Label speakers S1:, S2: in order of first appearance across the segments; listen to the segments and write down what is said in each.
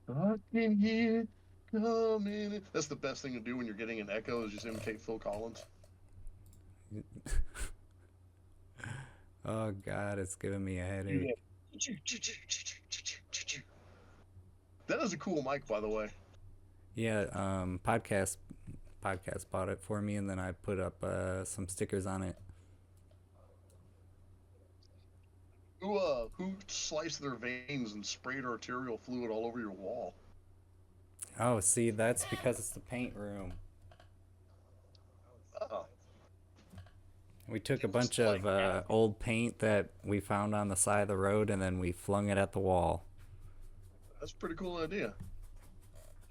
S1: I can hear coming. That's the best thing to do when you're getting an echo is just imitate Phil Collins.
S2: Oh God, it's giving me a
S1: Yeah.
S2: headache.
S1: That is a cool mic, by the way.
S2: Yeah, podcast bought it for me, and then I put up some stickers on it.
S1: Who sliced their veins and sprayed arterial fluid all over your wall?
S2: Oh, see, that's because it's the paint room.
S1: Oh,
S2: We took a bunch
S1: just
S2: of
S1: like acid.
S2: old paint that we found on the side of the road, and then we flung it at the wall.
S1: That's a pretty cool idea.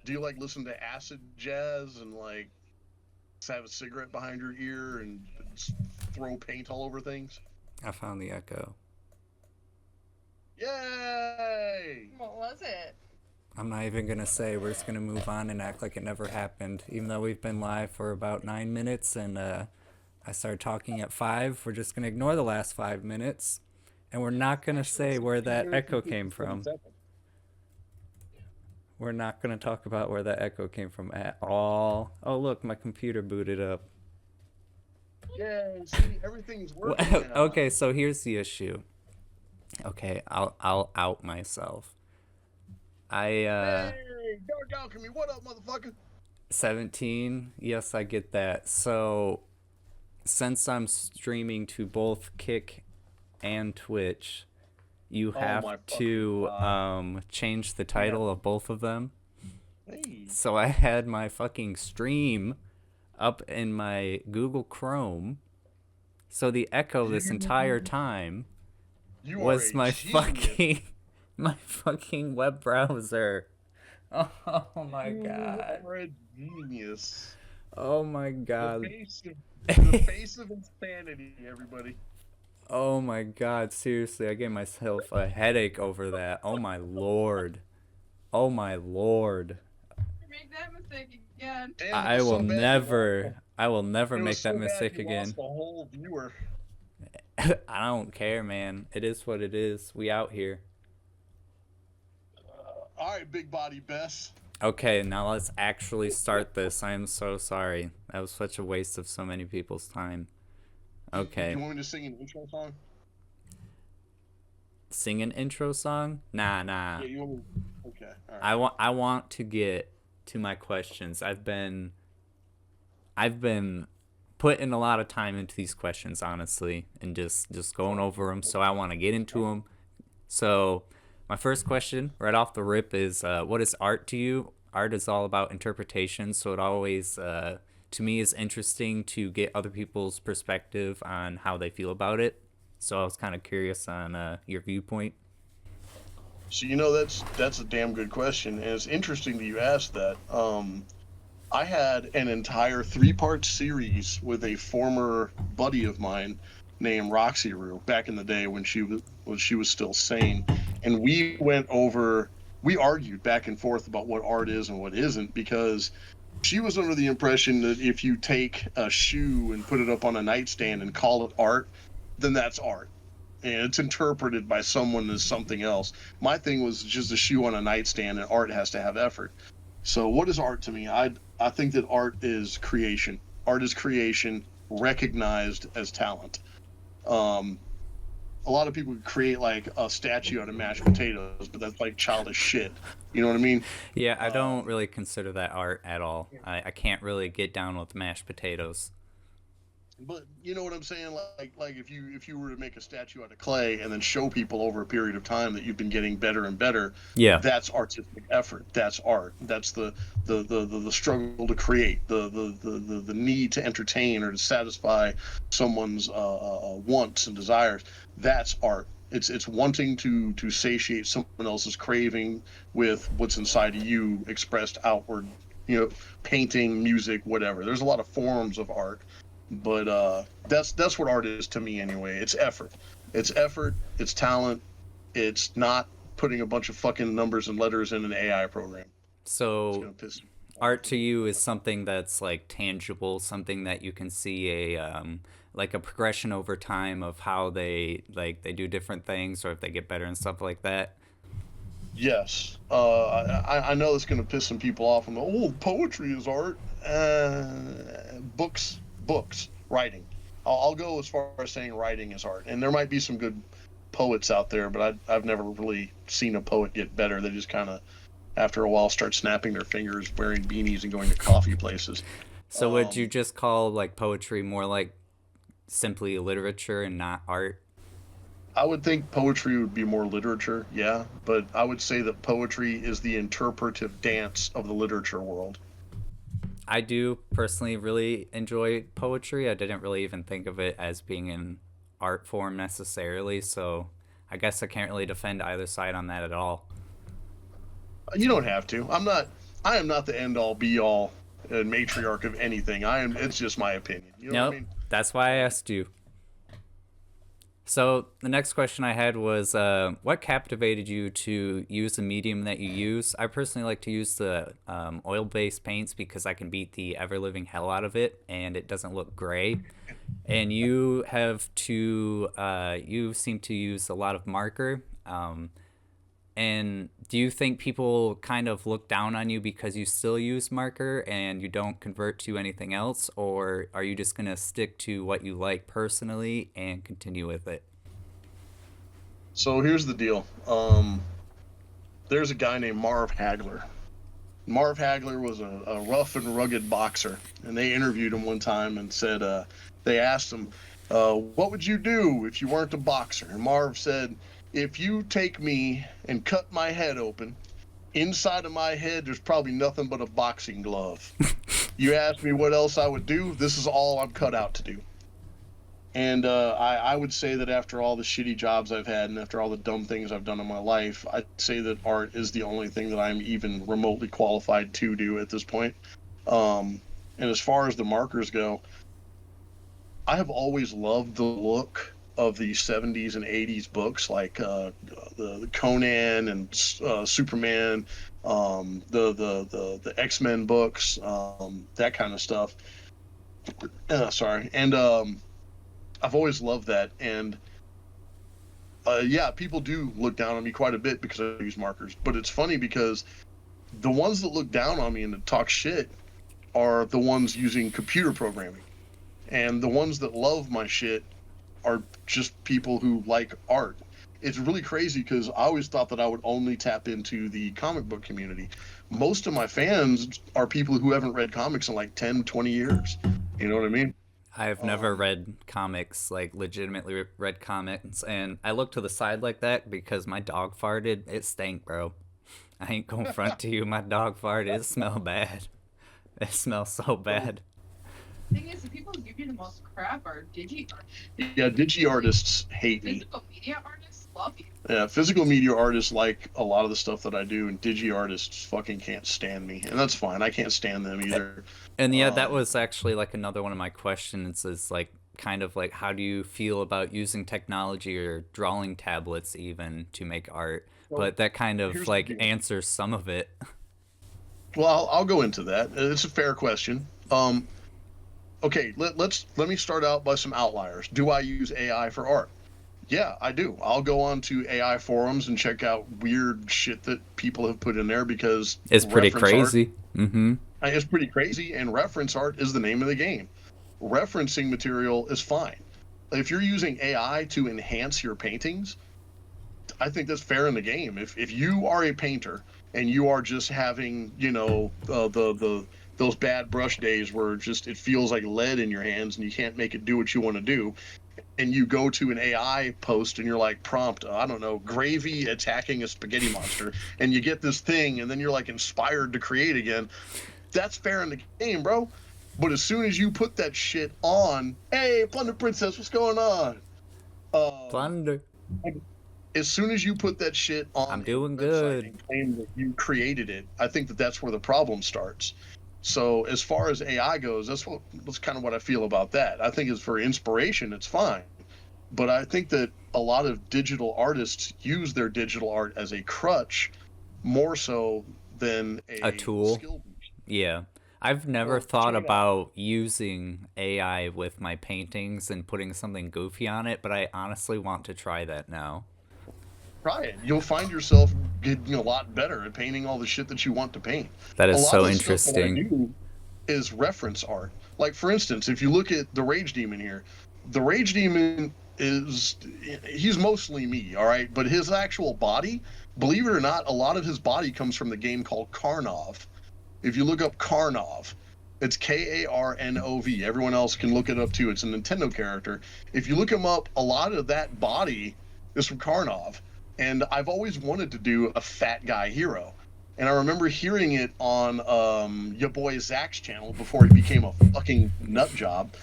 S1: Do you like listen to acid jazz and like have a cigarette behind your ear and throw paint all over things?
S2: I found the echo.
S1: Yay!
S3: What was it?
S2: I'm not even gonna say. We're just gonna move on and act like it never happened. Even though we've been live for about 9 minutes, and I started talking at 5. We're just gonna ignore the last 5 minutes, and we're not gonna
S1: Actually,
S2: say
S1: it's
S2: where
S1: 2
S2: that
S1: minutes and
S2: echo came
S1: 57
S2: from.
S1: seconds.
S2: We're not gonna talk about where that echo came from at all. Oh look, my computer booted up.
S1: Yay! See, everything's working now.
S2: Okay, so here's the issue. Okay, I'll out myself. I
S1: Hey, Dark Alchemy, what up, motherfucker?
S2: 17. Yes, I get that. So since I'm streaming to both Kick and Twitch, you
S1: Oh
S2: have
S1: my fucking
S2: to
S1: god.
S2: change the
S1: Yeah.
S2: title of both of them.
S1: Hey.
S2: So I had my fucking stream up in my Google Chrome. So the echo this entire
S1: You,
S2: time
S1: you are
S2: was
S1: a
S2: my
S1: genius.
S2: fucking my fucking web browser. Oh my
S1: You
S2: god.
S1: are a genius.
S2: Oh my
S1: The
S2: god.
S1: face of the face of insanity, everybody.
S2: Oh my god, seriously, I gave myself a headache over that. Oh my lord. Oh my lord.
S3: You make that mistake again.
S1: Damn, it
S2: I
S1: was
S2: will
S1: so bad you lost.
S2: never
S1: It was
S2: make that
S1: so bad
S2: mistake
S1: you lost
S2: again.
S1: the whole viewer.
S2: I don't care, man. It is what it is. We out here.
S1: All right, big body Bess.
S2: Okay, now let's actually start this. I am so sorry. That was such a waste of so many people's time.
S1: You
S2: Okay.
S1: want me to sing an intro song?
S2: Sing an intro song? Nah.
S1: Yeah, you want me? Okay, all right.
S2: I want to get to my questions. I've been putting a lot of time into these questions, honestly, and just going over them. So I want to get into them. So my first question, right off the rip, is what is art to you? Art is all about interpretation, so it always, to me, is interesting to get other people's perspective on how they feel about it. So I was kind of curious on your viewpoint.
S1: So that's a damn good question, and it's interesting that you asked that. I had an entire 3-part series with a former buddy of mine named Roxy Roo back in the day when she was still sane, and we argued back and forth about what art is and what isn't because she was under the impression that if you take a shoe and put it up on a nightstand and call it art, then that's art. And it's interpreted by someone as something else. My thing was just a shoe on a nightstand, and art has to have effort. So, what is art to me? I think that art is creation. Art is creation recognized as talent. Um, a lot of people create like a statue out of mashed potatoes, but that's like childish shit. You know what I mean?
S2: Yeah, I don't
S1: Um,
S2: really consider that art at all. I can't really get down with mashed potatoes.
S1: But you know what I'm saying? Like if you were to make a statue out of clay and then show people over a period of time that you've been getting better and better,
S2: Yeah.
S1: that's artistic effort. That's art. That's the struggle to create, the need to entertain or to satisfy someone's wants and desires. That's art. It's wanting to satiate someone else's craving with what's inside of you expressed outward. You know, painting, music, whatever. There's a lot of forms of art, but that's what art is to me anyway. It's effort. It's effort. It's talent. It's not putting a bunch of fucking numbers and letters in an AI program. It's
S2: So
S1: gonna piss me off.
S2: art to you is something that's like tangible, something that you can see a like a progression over time of how they do different things or if they get better and stuff like that.
S1: Yes. I know it's going to piss some people off. And oh, poetry is art. Books, writing. I'll go as far as saying writing is art. And there might be some good poets out there, but I've never really seen a poet get better. They just kind of, after a while, start snapping their fingers, wearing beanies, and going to coffee places.
S2: So would you just call like poetry more like simply literature and not art?
S1: I would think poetry would be more literature, yeah, but I would say that poetry is the interpretive dance of the literature world.
S2: I do personally really enjoy poetry. I didn't really even think of it as being an art form necessarily, so I guess I can't really defend either side on that at all.
S1: You don't have to. I am not the end all be all and matriarch of anything. I am. It's just my opinion. You know
S2: Nope,
S1: what I mean?
S2: that's why I asked you. So the next question I had was, what captivated you to use the medium that you use? I personally like to use the oil-based paints because I can beat the ever-living hell out of it, and it doesn't look gray. And you seem to use a lot of marker. And do you think people kind of look down on you because you still use marker and you don't convert to anything else? Or are you just going to stick to what you like personally and continue with it?
S1: So here's the deal. There's a guy named Marv Hagler. Marv Hagler was a rough and rugged boxer, and they interviewed him one time and said, they asked him, what would you do if you weren't a boxer? And Marv said, if you take me and cut my head open, inside of my head, there's probably nothing but a boxing glove. You ask me what else I would do, this is all I'm cut out to do. And I would say that after all the shitty jobs I've had and after all the dumb things I've done in my life, I'd say that art is the only thing that I'm even remotely qualified to do at this point. And as far as the markers go, I have always loved the look of the 70s and 80s books like the Conan and Superman, the X-Men books, that kind of stuff. Sorry. And I've always loved that. And yeah, people do look down on me quite a bit because I use markers. But it's funny because the ones that look down on me and that talk shit are the ones using computer programming. And the ones that love my shit are just people who like art. It's really crazy because I always thought that I would only tap into the comic book community. Most of my fans are people who haven't read comics in like 10, 20 years. You know what I mean?
S2: I've never read comics, like legitimately read comics, and I look to the side like that because my dog farted. It stank, bro. I ain't gonna front to you. My dog farted. It smelled bad. It smells so bad.
S3: Thing is, the people who give you the most crap are digi artists.
S1: Yeah, digi artists hate me.
S3: Physical media artists love you.
S1: Yeah, physical media artists like a lot of the stuff that I do, and digi artists fucking can't stand me, and that's fine. I can't stand them either.
S2: And yeah, that was actually like another one of my questions is like kind of like how do you feel about using technology or drawing tablets even to make art? But that kind of like answers some of it.
S1: Well, I'll go into that. It's a fair question. Okay, let me start out by some outliers. Do I use AI for art? Yeah, I do. I'll go on to AI forums and check out weird shit that people have put in there because
S2: it's pretty crazy.
S1: It's pretty crazy, and reference art is the name of the game. Referencing material is fine. If you're using AI to enhance your paintings, I think that's fair in the game. If you are a painter and you are just having, you know, those bad brush days where just it feels like lead in your hands and you can't make it do what you want to do, and you go to an AI post and you're like prompt, I don't know, gravy attacking a spaghetti monster, and you get this thing and then you're like inspired to create again, that's fair in the game, bro. But as soon as you put that shit on, hey, Plunder Princess, what's going on?
S2: Plunder.
S1: As soon as you put that shit on,
S2: I'm doing good,
S1: and claim that you created it, I think that that's where the problem starts. So as far as AI goes, that's kind of what I feel about that. I think it's for inspiration, it's fine. But I think that a lot of digital artists use their digital art as a crutch more so than
S2: a tool.
S1: Skill boost.
S2: Yeah. I've never thought about using AI with my paintings and putting something goofy on it, but I honestly want to try that now.
S1: Try it. You'll find yourself getting a lot better at painting all the shit that you want to paint.
S2: That
S1: A
S2: is
S1: lot
S2: so
S1: of the stuff that I
S2: interesting.
S1: do is reference art. Like, for instance, if you look at the Rage Demon here, the Rage Demon he's mostly me, all right? But his actual body, believe it or not, a lot of his body comes from the game called Karnov. If you look up Karnov, it's Karnov. Everyone else can look it up too. It's a Nintendo character. If you look him up, a lot of that body is from Karnov. And I've always wanted to do a fat guy hero. And I remember hearing it on your boy Zach's channel before he became a fucking nut job.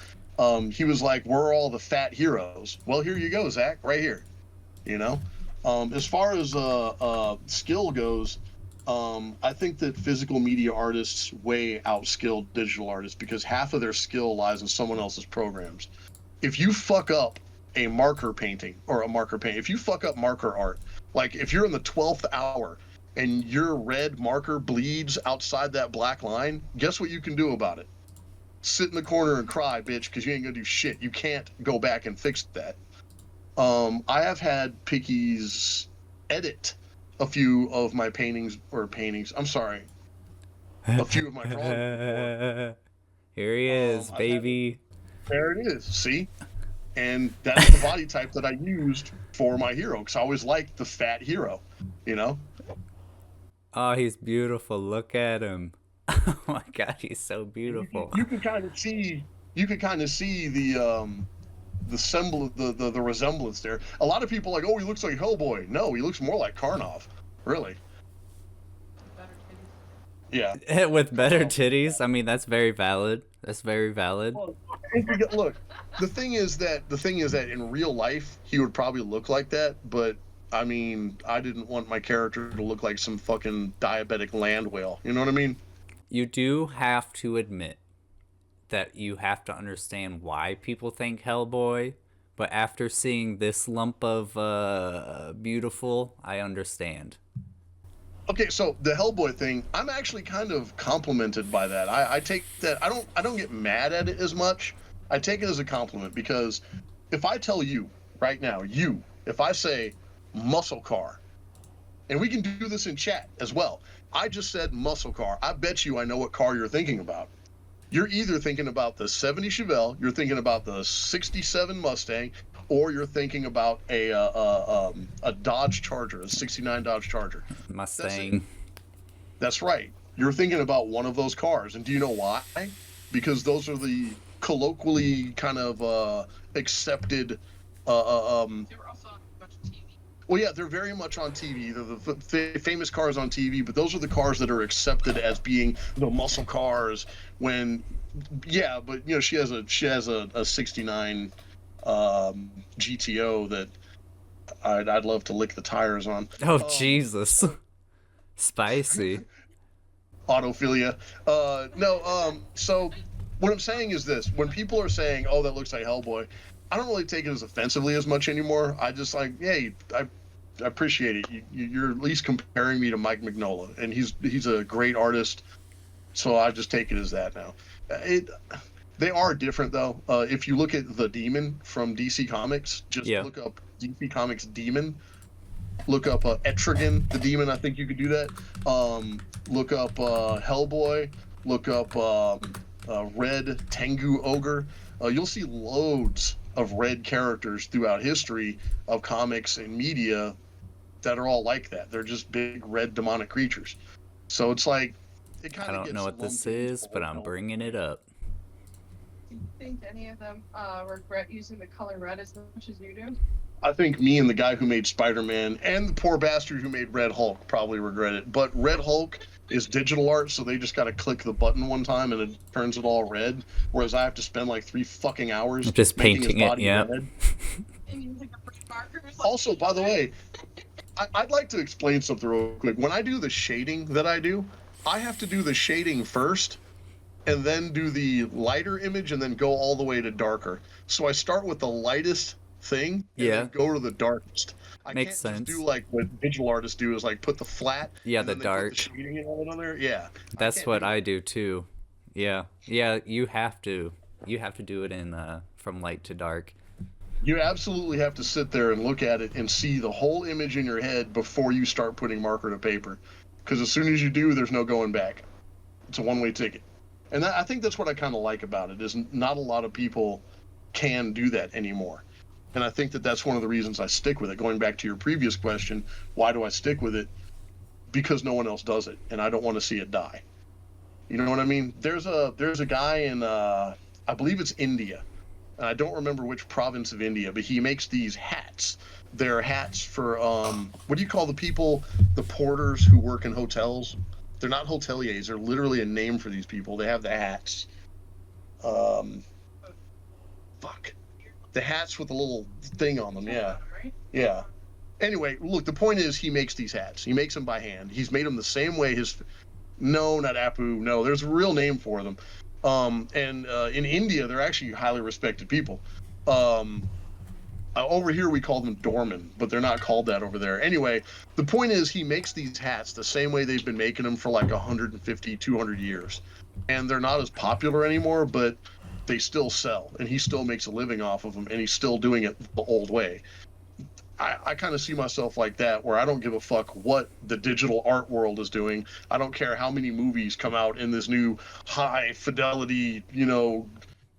S1: He was like, "We're all the fat heroes." Well, here you go, Zach, right here. You know, as far as skill goes, I think that physical media artists way outskill digital artists because half of their skill lies in someone else's programs. If you fuck up a marker painting or a marker paint, if you fuck up marker art, like if you're in the 12th hour and your red marker bleeds outside that black line, guess what you can do about it? Sit in the corner and cry, bitch, because you ain't gonna do shit. You can't go back and fix that. I have had Pickies edit a few of my paintings. I'm sorry, a few of my drawings before.
S2: Here he is,
S1: I've had
S2: baby.
S1: There it is. See, and that's the body type that I used for my hero because I always liked the fat hero. You know.
S2: Oh, he's beautiful. Look at him. Oh my god, he's so beautiful.
S1: You can kind of see. You can kind of see the resemblance there. A lot of people are like, oh, he looks like Hellboy. No, he looks more like Karnov. Really. Yeah.
S2: With better titties. I mean, that's very valid. That's very valid.
S1: Well, look, the thing is that in real life he would probably look like that, but I mean, I didn't want my character to look like some fucking diabetic land whale. You know what I mean?
S2: You do have to admit that you have to understand why people think Hellboy, but after seeing this lump of beautiful, I understand.
S1: Okay, so the Hellboy thing, I'm actually kind of complimented by that. I take that. I don't get mad at it as much. I take it as a compliment because if I tell you right now, if I say muscle car, and we can do this in chat as well. I just said muscle car. I bet you I know what car you're thinking about. You're either thinking about the 70 Chevelle, you're thinking about the 67 Mustang, or you're thinking about a Dodge Charger, a 69 Dodge Charger.
S2: Mustang.
S1: That's right. You're thinking about one of those cars. And do you know why? Because those are the colloquially kind of accepted.
S3: They were also on a bunch of TV.
S1: Well, yeah, they're very much on TV. They're the famous cars on TV, but those are the cars that are accepted as being the muscle cars. When, yeah, but you know, she has a 69 GTO that I'd love to lick the tires on.
S2: Oh, Jesus. Spicy.
S1: Autophilia. So what I'm saying is this: when people are saying, "Oh, that looks like Hellboy," I don't really take it as offensively as much anymore. I just like, hey, I appreciate it. You're at least comparing me to Mike Mignola, and he's a great artist. So I just take it as that now. They are different though. If you look at the Demon from DC Comics, just look up DC Comics Demon. Look up Etrigan, the Demon. I think you could do that. Look up Hellboy. Look up Red Tengu Ogre. You'll see loads of red characters throughout history of comics and media that are all like that. They're just big red demonic creatures. So it's like it kind of.
S2: I don't know what this is, but I'm bringing it up.
S3: Do you think any of them regret using the color red as much as you do?
S1: I think me and the guy who made Spider-Man and the poor bastard who made Red Hulk probably regret it. But Red Hulk is digital art, so they just got to click the button one time and it turns it all red. Whereas I have to spend like 3 fucking hours
S2: just painting it. Yeah.
S3: And you like a pretty markers. Like,
S1: Also, by the way, I'd like to explain something real quick. When I do the shading that I do, I have to do the shading first and then do the lighter image and then go all the way to darker. So I start with the lightest thing and then go to the darkest. I
S2: Makes
S1: can't
S2: sense.
S1: just do like what digital artists do is like put the flat and
S2: the
S1: then
S2: dark.
S1: Put the shading and all that on there. Yeah.
S2: That's what I do too. Yeah. You have to do it in from light to dark.
S1: You absolutely have to sit there and look at it and see the whole image in your head before you start putting marker to paper. Because as soon as you do, there's no going back. It's a one-way ticket. And I think that's what I kind of like about it, is not a lot of people can do that anymore. And I think that that's one of the reasons I stick with it. Going back to your previous question, why do I stick with it? Because no one else does it, and I don't want to see it die. You know what I mean? There's a guy in I believe it's India, and I don't remember which province of India, but he makes these hats. They're hats for what do you call the people, the porters who work in hotels? They're not hoteliers. They're literally a name for these people. They have the hats. Um, fuck. The hats with the little thing on them. Yeah, yeah. Anyway, look. The point is, he makes these hats. He makes them by hand. He's made them the same way his. No, not Apu. No, there's a real name for them. And in India, they're actually highly respected people. Over here, we call them doormen, but they're not called that over there. Anyway, the point is, he makes these hats the same way they've been making them for like 150, 200 years. And they're not as popular anymore, but they still sell. And he still makes a living off of them, and he's still doing it the old way. I kind of see myself like that, where I don't give a fuck what the digital art world is doing. I don't care how many movies come out in this new high fidelity,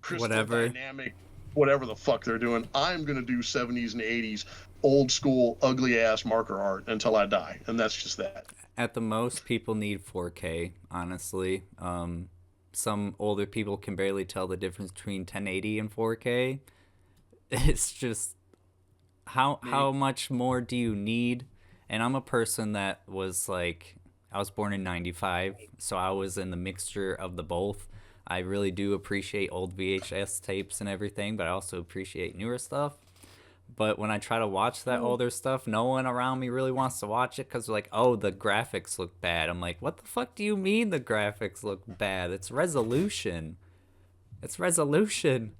S1: crystal
S2: Whatever.
S1: dynamic, whatever the fuck they're doing. I'm going to do 70s and 80s old school ugly ass marker art until I die. And that's just that.
S2: At the most, people need 4K, honestly. Some older people can barely tell the difference between 1080 and 4K. It's just how much more do you need? And I'm a person that was like, I was born in 95, so I was in the mixture of the both. I really do appreciate old VHS tapes and everything, but I also appreciate newer stuff. But when I try to watch that older stuff, no one around me really wants to watch it because they're like, oh, the graphics look bad. I'm like, what the fuck do you mean the graphics look bad? It's resolution. It's resolution.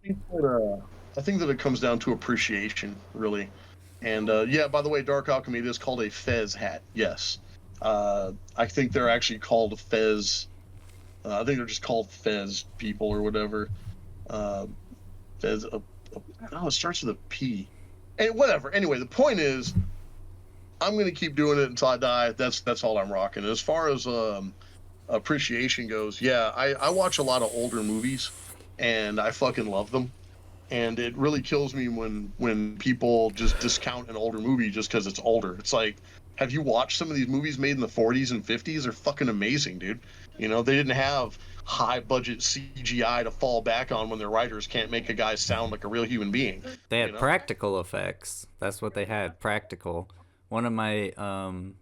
S1: I think that it comes down to appreciation, really. And yeah, by the way, Dark Alchemy, it is called a Fez hat. Yes. I think they're actually called Fez. I think they're just called Fez people or whatever. Fez. Oh, it starts with a P. And whatever. Anyway, the point is, I'm going to keep doing it until I die. That's all I'm rocking. As far as appreciation goes, yeah, I watch a lot of older movies, and I fucking love them. And it really kills me when people just discount an older movie just because it's older. It's like, have you watched some of these movies made in the 40s and 50s? They're fucking amazing, dude. They didn't have high budget CGI to fall back on when their writers can't make a guy sound like a real human being.
S2: They had practical effects. That's what they had, practical. One of my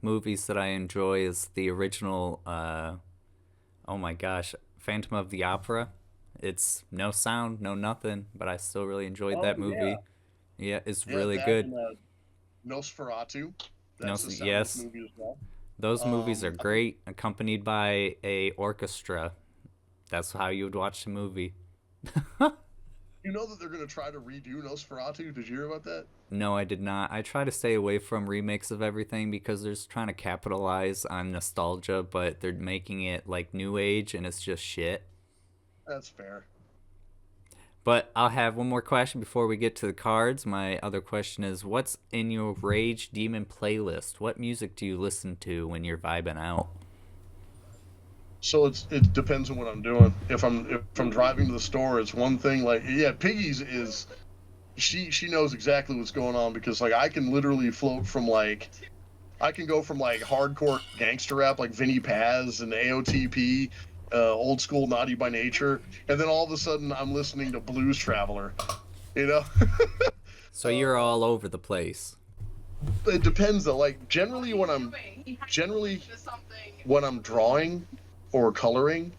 S2: movies that I enjoy is the original, oh my gosh, Phantom of the Opera. It's no sound, no nothing, but I still really enjoyed that movie. Yeah, it's really good.
S1: And, Nosferatu. That's a
S2: yes.
S1: movie as well.
S2: Those movies are great, accompanied by a orchestra. That's how you would watch the movie.
S1: You know that they're going to try to redo Nosferatu? Did you hear about that?
S2: No, I did not. I try to stay away from remakes of everything because they're just trying to capitalize on nostalgia, but they're making it like new age and it's just shit.
S1: That's fair.
S2: But I'll have one more question before we get to the cards. My other question is, what's in your Rage Demon playlist? What music do you listen to when you're vibing out?
S1: So it depends on what I'm doing. If I'm driving to the store, it's one thing. Like, yeah, Piggy's is she knows exactly what's going on because like I can literally float from like I can go from like hardcore gangster rap like Vinnie Paz and AOTP. Old school Naughty by Nature, and then all of a sudden I'm listening to Blues Traveler,
S2: So you're all over the place.
S1: It depends though. Like generally when I'm drawing or coloring,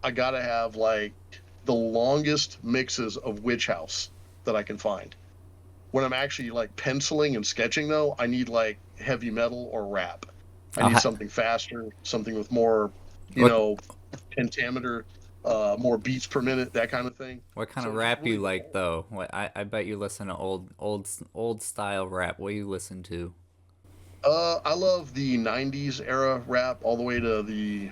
S1: I gotta have like the longest mixes of Witch House that I can find. When I'm actually like penciling and sketching though, I need like heavy metal or rap. I need something faster, something with more, pentameter, more beats per minute, that kind of thing.
S2: What kind of rap really you like though? I bet you listen to old style rap. What do you listen to?
S1: I love the 90s era rap all the way to the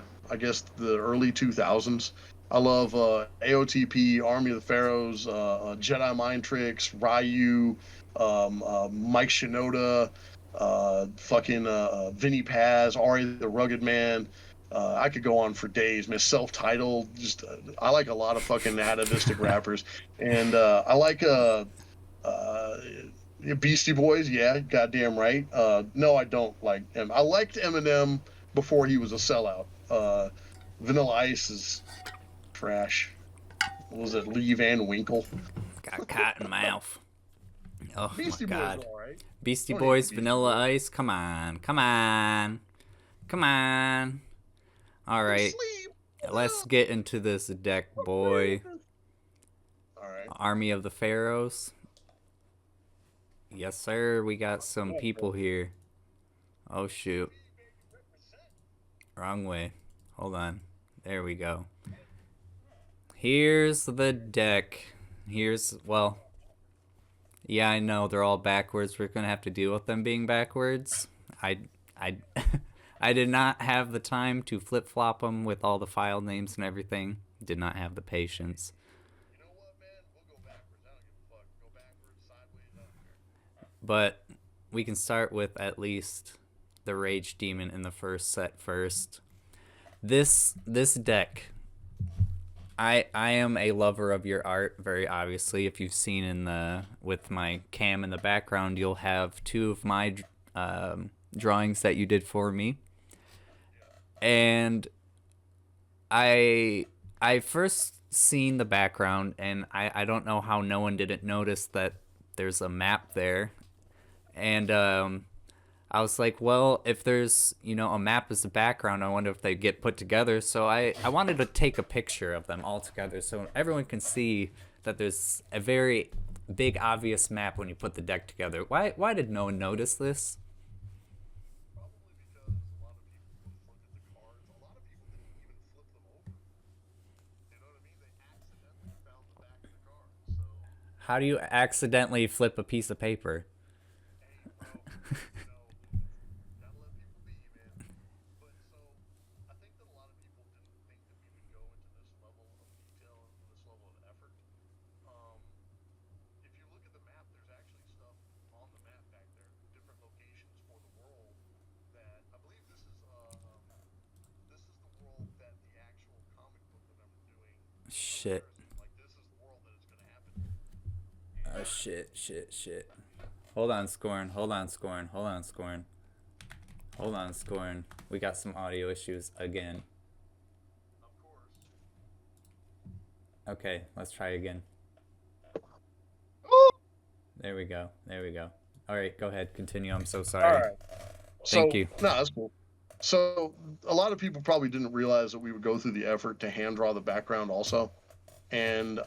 S1: early 2000s. I love AOTP, Army of the Pharaohs, Jedi Mind Tricks, Ryu, Mike Shinoda, fucking Vinny Paz, Ari the Rugged Man. I could go on for days, man. Self-titled, just I like a lot of fucking atavistic rappers, and I like uh, Beastie Boys. Yeah, goddamn right. No, I don't like him. I liked Eminem before he was a sellout. Vanilla Ice is trash. What was it, Lee Van Winkle?
S2: Got cotton mouth. Oh my
S1: Beastie Boys
S2: god.
S1: are all right.
S2: Beastie
S1: Don't hate the
S2: Boys,
S1: Beastie
S2: Vanilla
S1: Boys.
S2: Ice. Come on. Come on. Come on. All right.
S1: Sleep.
S2: Let's get into this deck, boy.
S1: All right.
S2: Army of the Pharaohs. Yes, sir. We got some people here. Oh, shoot. Wrong way. Hold on. There we go. Here's the deck. Well, yeah, I know they're all backwards. We're gonna have to deal with them being backwards. I, I did not have the time to flip flop them with all the file names and everything. Did not have the patience.
S1: You know what, man? We'll go backwards. I don't give a fuck. Go backwards, sideways. I don't care.
S2: But we can start with at least the Rage Demon in the first set first. This deck, I am a lover of your art, very obviously. If you've seen with my cam in the background, you'll have two of my drawings that you did for me. And I first seen the background, and I don't know how no one didn't notice that there's a map there. And I was like, well, if there's, a map as the background, I wonder if they get put together. So I wanted to take a picture of them all together so everyone can see that there's a very big, obvious map when you put the deck together. Why did no one notice this?
S1: Probably because a lot of people looked at the cards. A lot of people didn't even flip them over. You know what I mean? They accidentally found the back of the card. So,
S2: How do you accidentally flip a piece of paper?
S1: hey, bro, gotta let people be, man. But so, I think that a lot of people didn't think that we would go into this level of detail and this level of effort. Um, if you look at the map, there's actually stuff on the map back there, different locations for the world. That I believe this is the world that the actual comic book that I'm doing.
S2: Shit.
S1: Like this is the world that it's gonna happen.
S2: Oh, shit. Hold on, Skorn. Hold on, Skorn. We got some audio issues again.
S1: Of course.
S2: Okay, let's try again. There we go. All right, go ahead. Continue. I'm so sorry.
S1: All right.
S2: Thank you.
S1: No, that's cool. So a lot of people probably didn't realize that we would go through the effort to hand draw the background also. And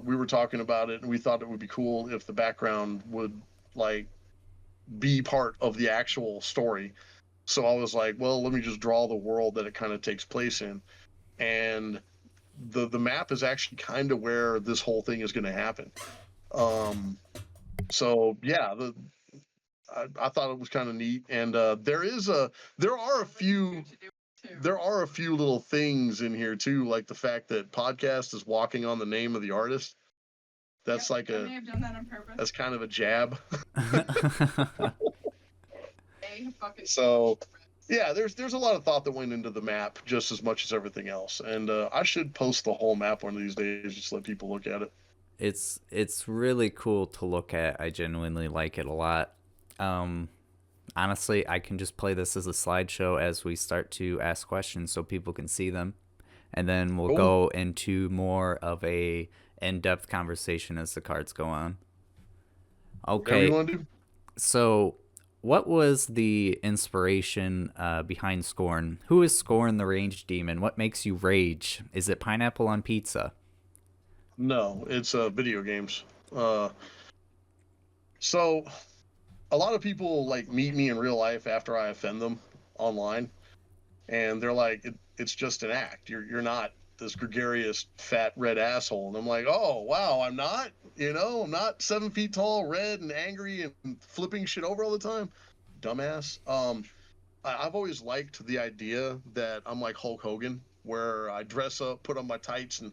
S1: we were talking about it, and we thought it would be cool if the background would like be part of the actual story. So I was like, well, let me just draw the world that it kind of takes place in. And the map is actually kind of where this whole thing is going to happen. So yeah, I thought it was kind of neat, and there are a few little things in here too, like the fact that podcast is walking on the name of the artist. That's
S3: I may have done that on purpose.
S1: That's kind of a jab.
S3: Hey, fucking
S1: So yeah, there's a lot of thought that went into the map just as much as everything else, and I should post the whole map one of these days, just let people look at it.
S2: It's really cool to look at. I genuinely like it a lot. Honestly, I can just play this as a slideshow as we start to ask questions so people can see them. And then we'll go into more of a in-depth conversation as the cards go on. Okay. So what was the inspiration behind Skorn? Who is Skorn the Rage Demon? What makes you rage? Is it pineapple on pizza?
S1: No, it's video games. So a lot of people like meet me in real life after I offend them online, and they're like, it's just an act. You're not this gregarious fat red asshole. And I'm like, oh wow, I'm not. I'm not 7 feet tall, red and angry and flipping shit over all the time, dumbass. I've always liked the idea that I'm like Hulk Hogan, where I dress up, put on my tights, and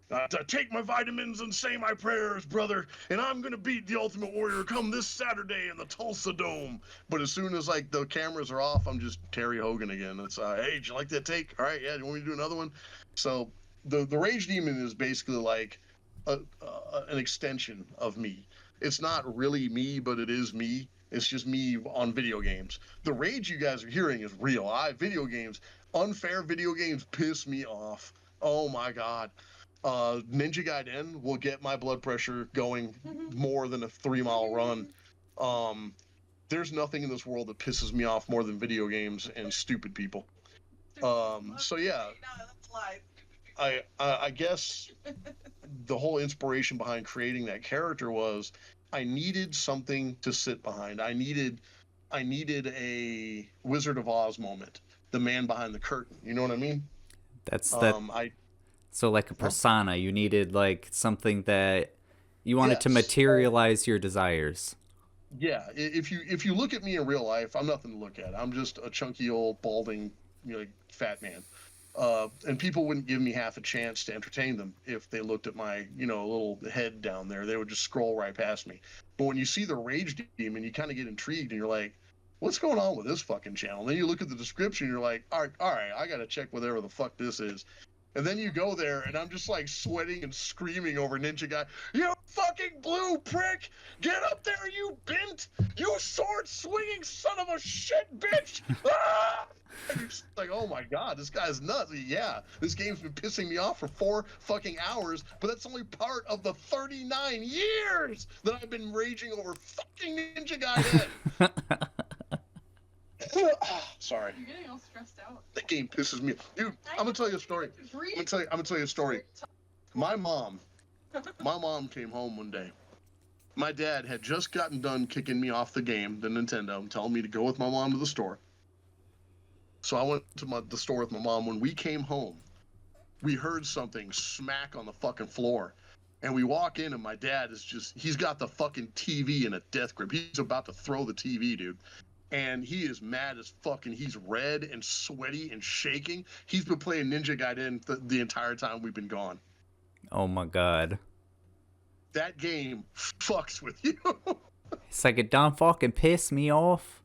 S1: I take my vitamins and say my prayers, brother, and I'm gonna beat the Ultimate Warrior come this Saturday in the Tulsa Dome. But as soon as like the cameras are off, I'm just Terry Hogan again. It's hey, did you like that take? All right, yeah, do you want me to do another one? So the Rage Demon is basically like an extension of me. It's not really me, but it is me. It's just me on video games. The rage you guys are hearing is real. Unfair video games piss me off. Oh my god. Ninja Gaiden will get my blood pressure going more than a 3-mile run. There's nothing in this world that pisses me off more than video games and stupid people. So yeah, I guess the whole inspiration behind creating that character was I needed something to sit behind. I needed a Wizard of Oz moment, the man behind the curtain. You know what I mean?
S2: That's that. So like a persona, you needed like something that you wanted to materialize your desires.
S1: Yeah, if you look at me in real life, I'm nothing to look at. I'm just a chunky old balding, fat man. And people wouldn't give me half a chance to entertain them if they looked at my, little head down there. They would just scroll right past me. But when you see the Rage Demon, you kind of get intrigued and you're like, what's going on with this fucking channel? And then you look at the description and you're like, all right, I got to check whatever the fuck this is. And then you go there, and I'm just like sweating and screaming over Ninja Guy. You fucking blue prick! Get up there, you bint! You sword swinging son of a shit bitch! Ah! And you're just like, oh my god, this guy's nuts. Yeah, this game's been pissing me off for 4 fucking hours, but that's only part of the 39 years that I've been raging over fucking Ninja Gaiden. Sorry.
S3: You're getting all stressed out.
S1: That game pisses me off. Dude, I'm gonna tell you a story. I'm gonna tell you a story. My mom came home one day. My dad had just gotten done kicking me off the game, the Nintendo, and telling me to go with my mom to the store. So I went to the store with my mom. When we came home, we heard something smack on the fucking floor. And we walk in, and my dad he's got the fucking TV in a death grip. He's about to throw the TV, dude. And he is mad as fuck, and he's red and sweaty and shaking. He's been playing Ninja Gaiden the entire time we've been gone.
S2: Oh my god.
S1: That game fucks with you.
S2: It's like it don't fucking piss me off.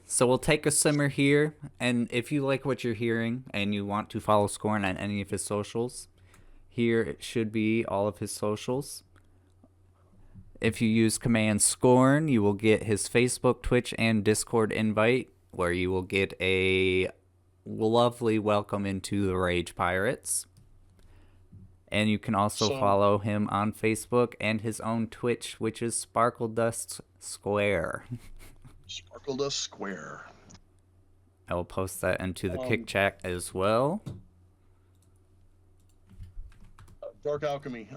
S2: So we'll take a simmer here, and if you like what you're hearing and you want to follow Skorn on any of his socials, here it should be all of his socials. If you use command Skorn, you will get his Facebook, Twitch, and Discord invite, where you will get a lovely welcome into the Rage Pirates. And you can also follow him on Facebook and his own Twitch, which is Sparkle Dust Square.
S1: Sparkle Dust Square.
S2: I will post that into the Kick Chat as well.
S1: Dark Alchemy.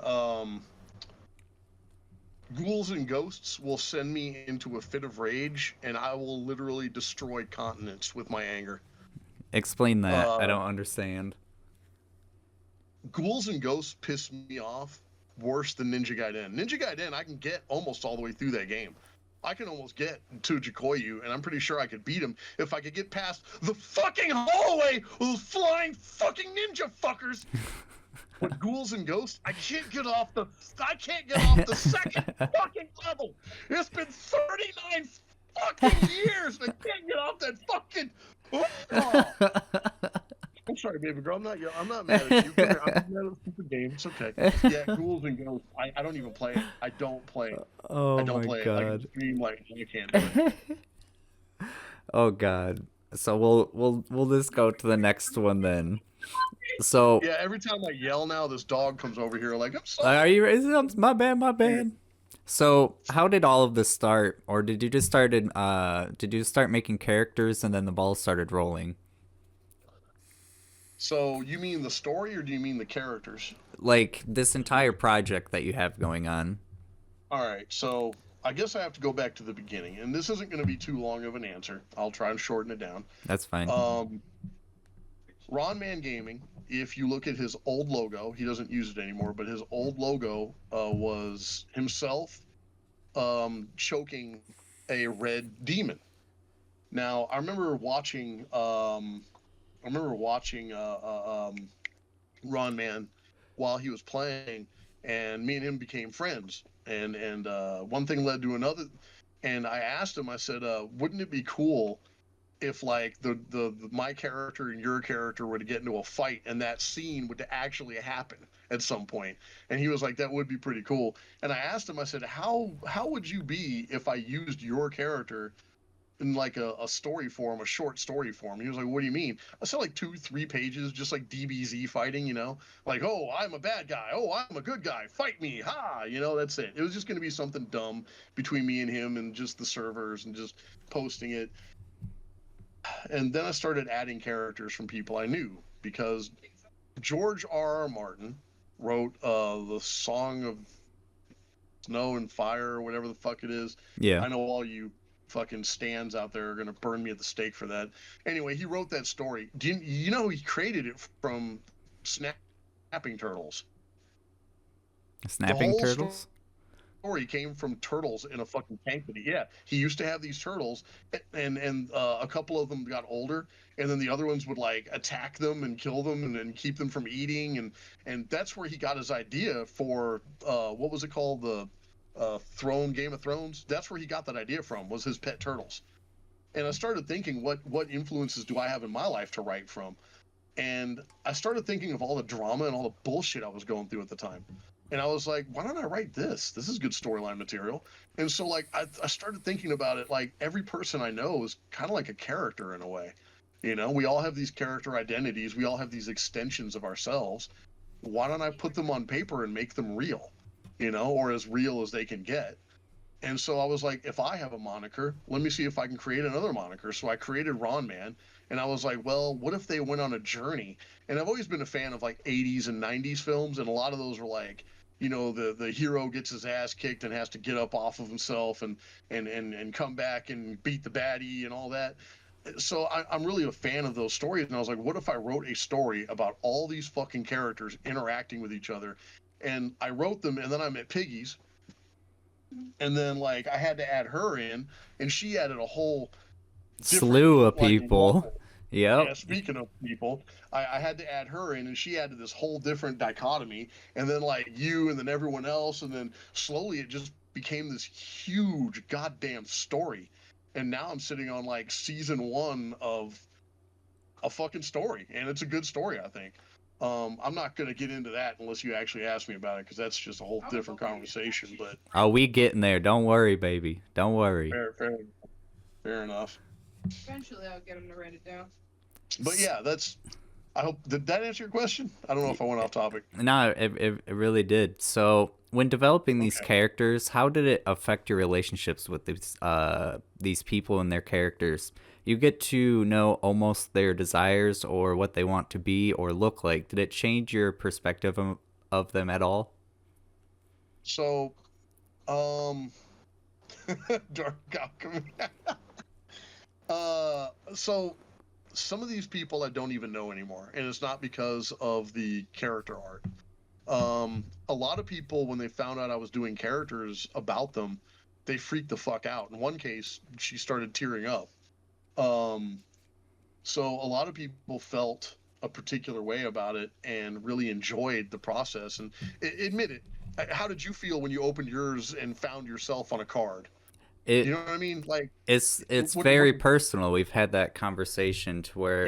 S1: Ghouls and ghosts will send me into a fit of rage, and I will literally destroy continents with my anger.
S2: Explain that. I don't understand.
S1: Ghouls and ghosts piss me off worse than Ninja Gaiden. Ninja Gaiden, I can get almost all the way through that game. I can almost get to Jikoyu, and I'm pretty sure I could beat him if I could get past the fucking hallway with those flying fucking ninja fuckers. With Ghouls and Ghosts, I can't get off the second fucking level. It's been 39 fucking years, and I can't get off that fucking. Oh. I'm sorry, baby girl. I'm not mad at you. I'm not mad at the stupid game. It's okay. Yeah, Ghouls and Ghosts. I don't even play it. I don't play it.
S2: Oh
S1: I don't
S2: my
S1: play
S2: god.
S1: it. I can stream like you can't do it.
S2: Oh god. So we'll just go to the next one then. So
S1: yeah, every time I yell now, this dog comes over here like, I'm sorry.
S2: Are you? My bad. So how did all of this start, or did you just start making characters and then the ball started rolling?
S1: So you mean the story, or do you mean the characters?
S2: Like this entire project that you have going on.
S1: All right, so I guess I have to go back to the beginning, and this isn't going to be too long of an answer. I'll try and shorten it down.
S2: That's fine.
S1: Ron Man Gaming, if you look at his old logo, he doesn't use it anymore, but his old logo was himself choking a red demon. Now, I remember watching remember watching Ron Man while he was playing, and me and him became friends. And one thing led to another, and I asked him. I said, "Wouldn't it be cool if like the my character and your character were to get into a fight, and that scene would actually happen at some point?" And he was like, "That would be pretty cool." And I asked him. I said, "How would you be if I used your character in like a story form, a short story form?" He was like, "What do you mean?" I said like 2-3 pages, just like DBZ fighting, like, "Oh, I'm a bad guy. Oh, I'm a good guy. Fight me, ha!" That's it. It was just going to be something dumb between me and him, and just the servers, and just posting it. And then I started adding characters from people I knew, because George R. Martin wrote the Song of Snow and Fire, or whatever the fuck it is.
S2: Yeah.
S1: I know all you fucking stands out there are gonna burn me at the stake for that. Anyway, he wrote that story. Do you know he created it from snapping turtles? The
S2: Snapping
S1: whole
S2: turtles?
S1: story came from turtles in a fucking tank that he used to have these turtles, and a couple of them got older, and then the other ones would like attack them and kill them, and keep them from eating, and that's where he got his idea for what was it called, the Game of Thrones. That's where he got that idea from, was his pet turtles. And I started thinking, what influences do I have in my life to write from? And I started thinking of all the drama and all the bullshit I was going through at the time. And I was like, why don't I write this? This is good storyline material. And so, like, I started thinking about it. Like, every person I know is kind of like a character in a way. We all have these character identities. We all have these extensions of ourselves. Why don't I put them on paper and make them real, or as real as they can get? And so I was like, if I have a moniker, let me see if I can create another moniker. So I created Ron Man, and I was like, well, what if they went on a journey? And I've always been a fan of like 80s and 90s films, and a lot of those were like, the hero gets his ass kicked and has to get up off of himself, and come back and beat the baddie and all that. So I'm really a fan of those stories, and I was like, what if I wrote a story about all these fucking characters interacting with each other? And I wrote them, and then I met Piggies, and then like I had to add her in, and she added a whole
S2: Slew of
S1: like
S2: people.
S1: level.
S2: Yep.
S1: Yeah, speaking of people, I had to add her in, and she added this whole different dichotomy, and then like you, and then everyone else, and then slowly it just became this huge goddamn story. And now I'm sitting on like season 1 of a fucking story, and it's a good story, I think. I'm not going to get into that unless you actually ask me about it, because that's just a whole different conversation. But
S2: Oh, we getting there. Don't worry, baby. Don't worry.
S1: fair enough.
S3: Eventually, I'll get him to write it down.
S1: But yeah, I hope, did that answer your question? I don't know if I went off topic.
S2: No, it really did. So, when developing these characters, how did it affect your relationships with these people and their characters? You get to know almost their desires or what they want to be or look like. Did it change your perspective of them at all?
S1: So, Dark Alchemy. So some of these people I don't even know anymore, and it's not because of the character art. A lot of people, when they found out I was doing characters about them, they freaked the fuck out. In one case, she started tearing up. So a lot of people felt a particular way about it and really enjoyed the process. And admit it, how did you feel when you opened yours and found yourself on a card? You know what I mean? Like,
S2: it's very personal. We've had that conversation to where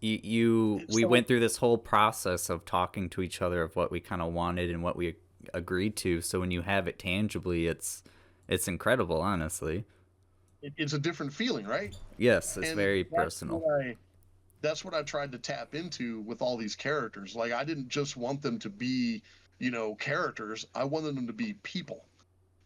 S2: we went through this whole process of talking to each other of what we kind of wanted and what we agreed to. So when you have it tangibly, it's incredible, honestly.
S1: It's a different feeling, right?
S2: Yes, it's very personal.
S1: That's what I tried to tap into with all these characters. Like, I didn't just want them to be, characters. I wanted them to be people.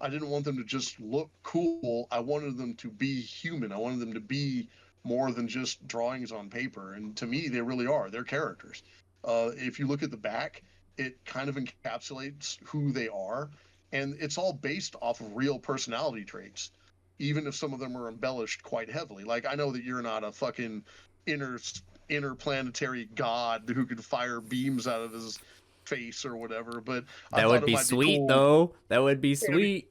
S1: I didn't want them to just look cool. I wanted them to be human. I wanted them to be more than just drawings on paper. And to me, they really are. They're characters. If you look at the back, it kind of encapsulates who they are. And it's all based off of real personality traits, even if some of them are embellished quite heavily. Like, I know that you're not a fucking interplanetary god who could fire beams out of his face or whatever, but
S2: that would be sweet, though. That would be sweet.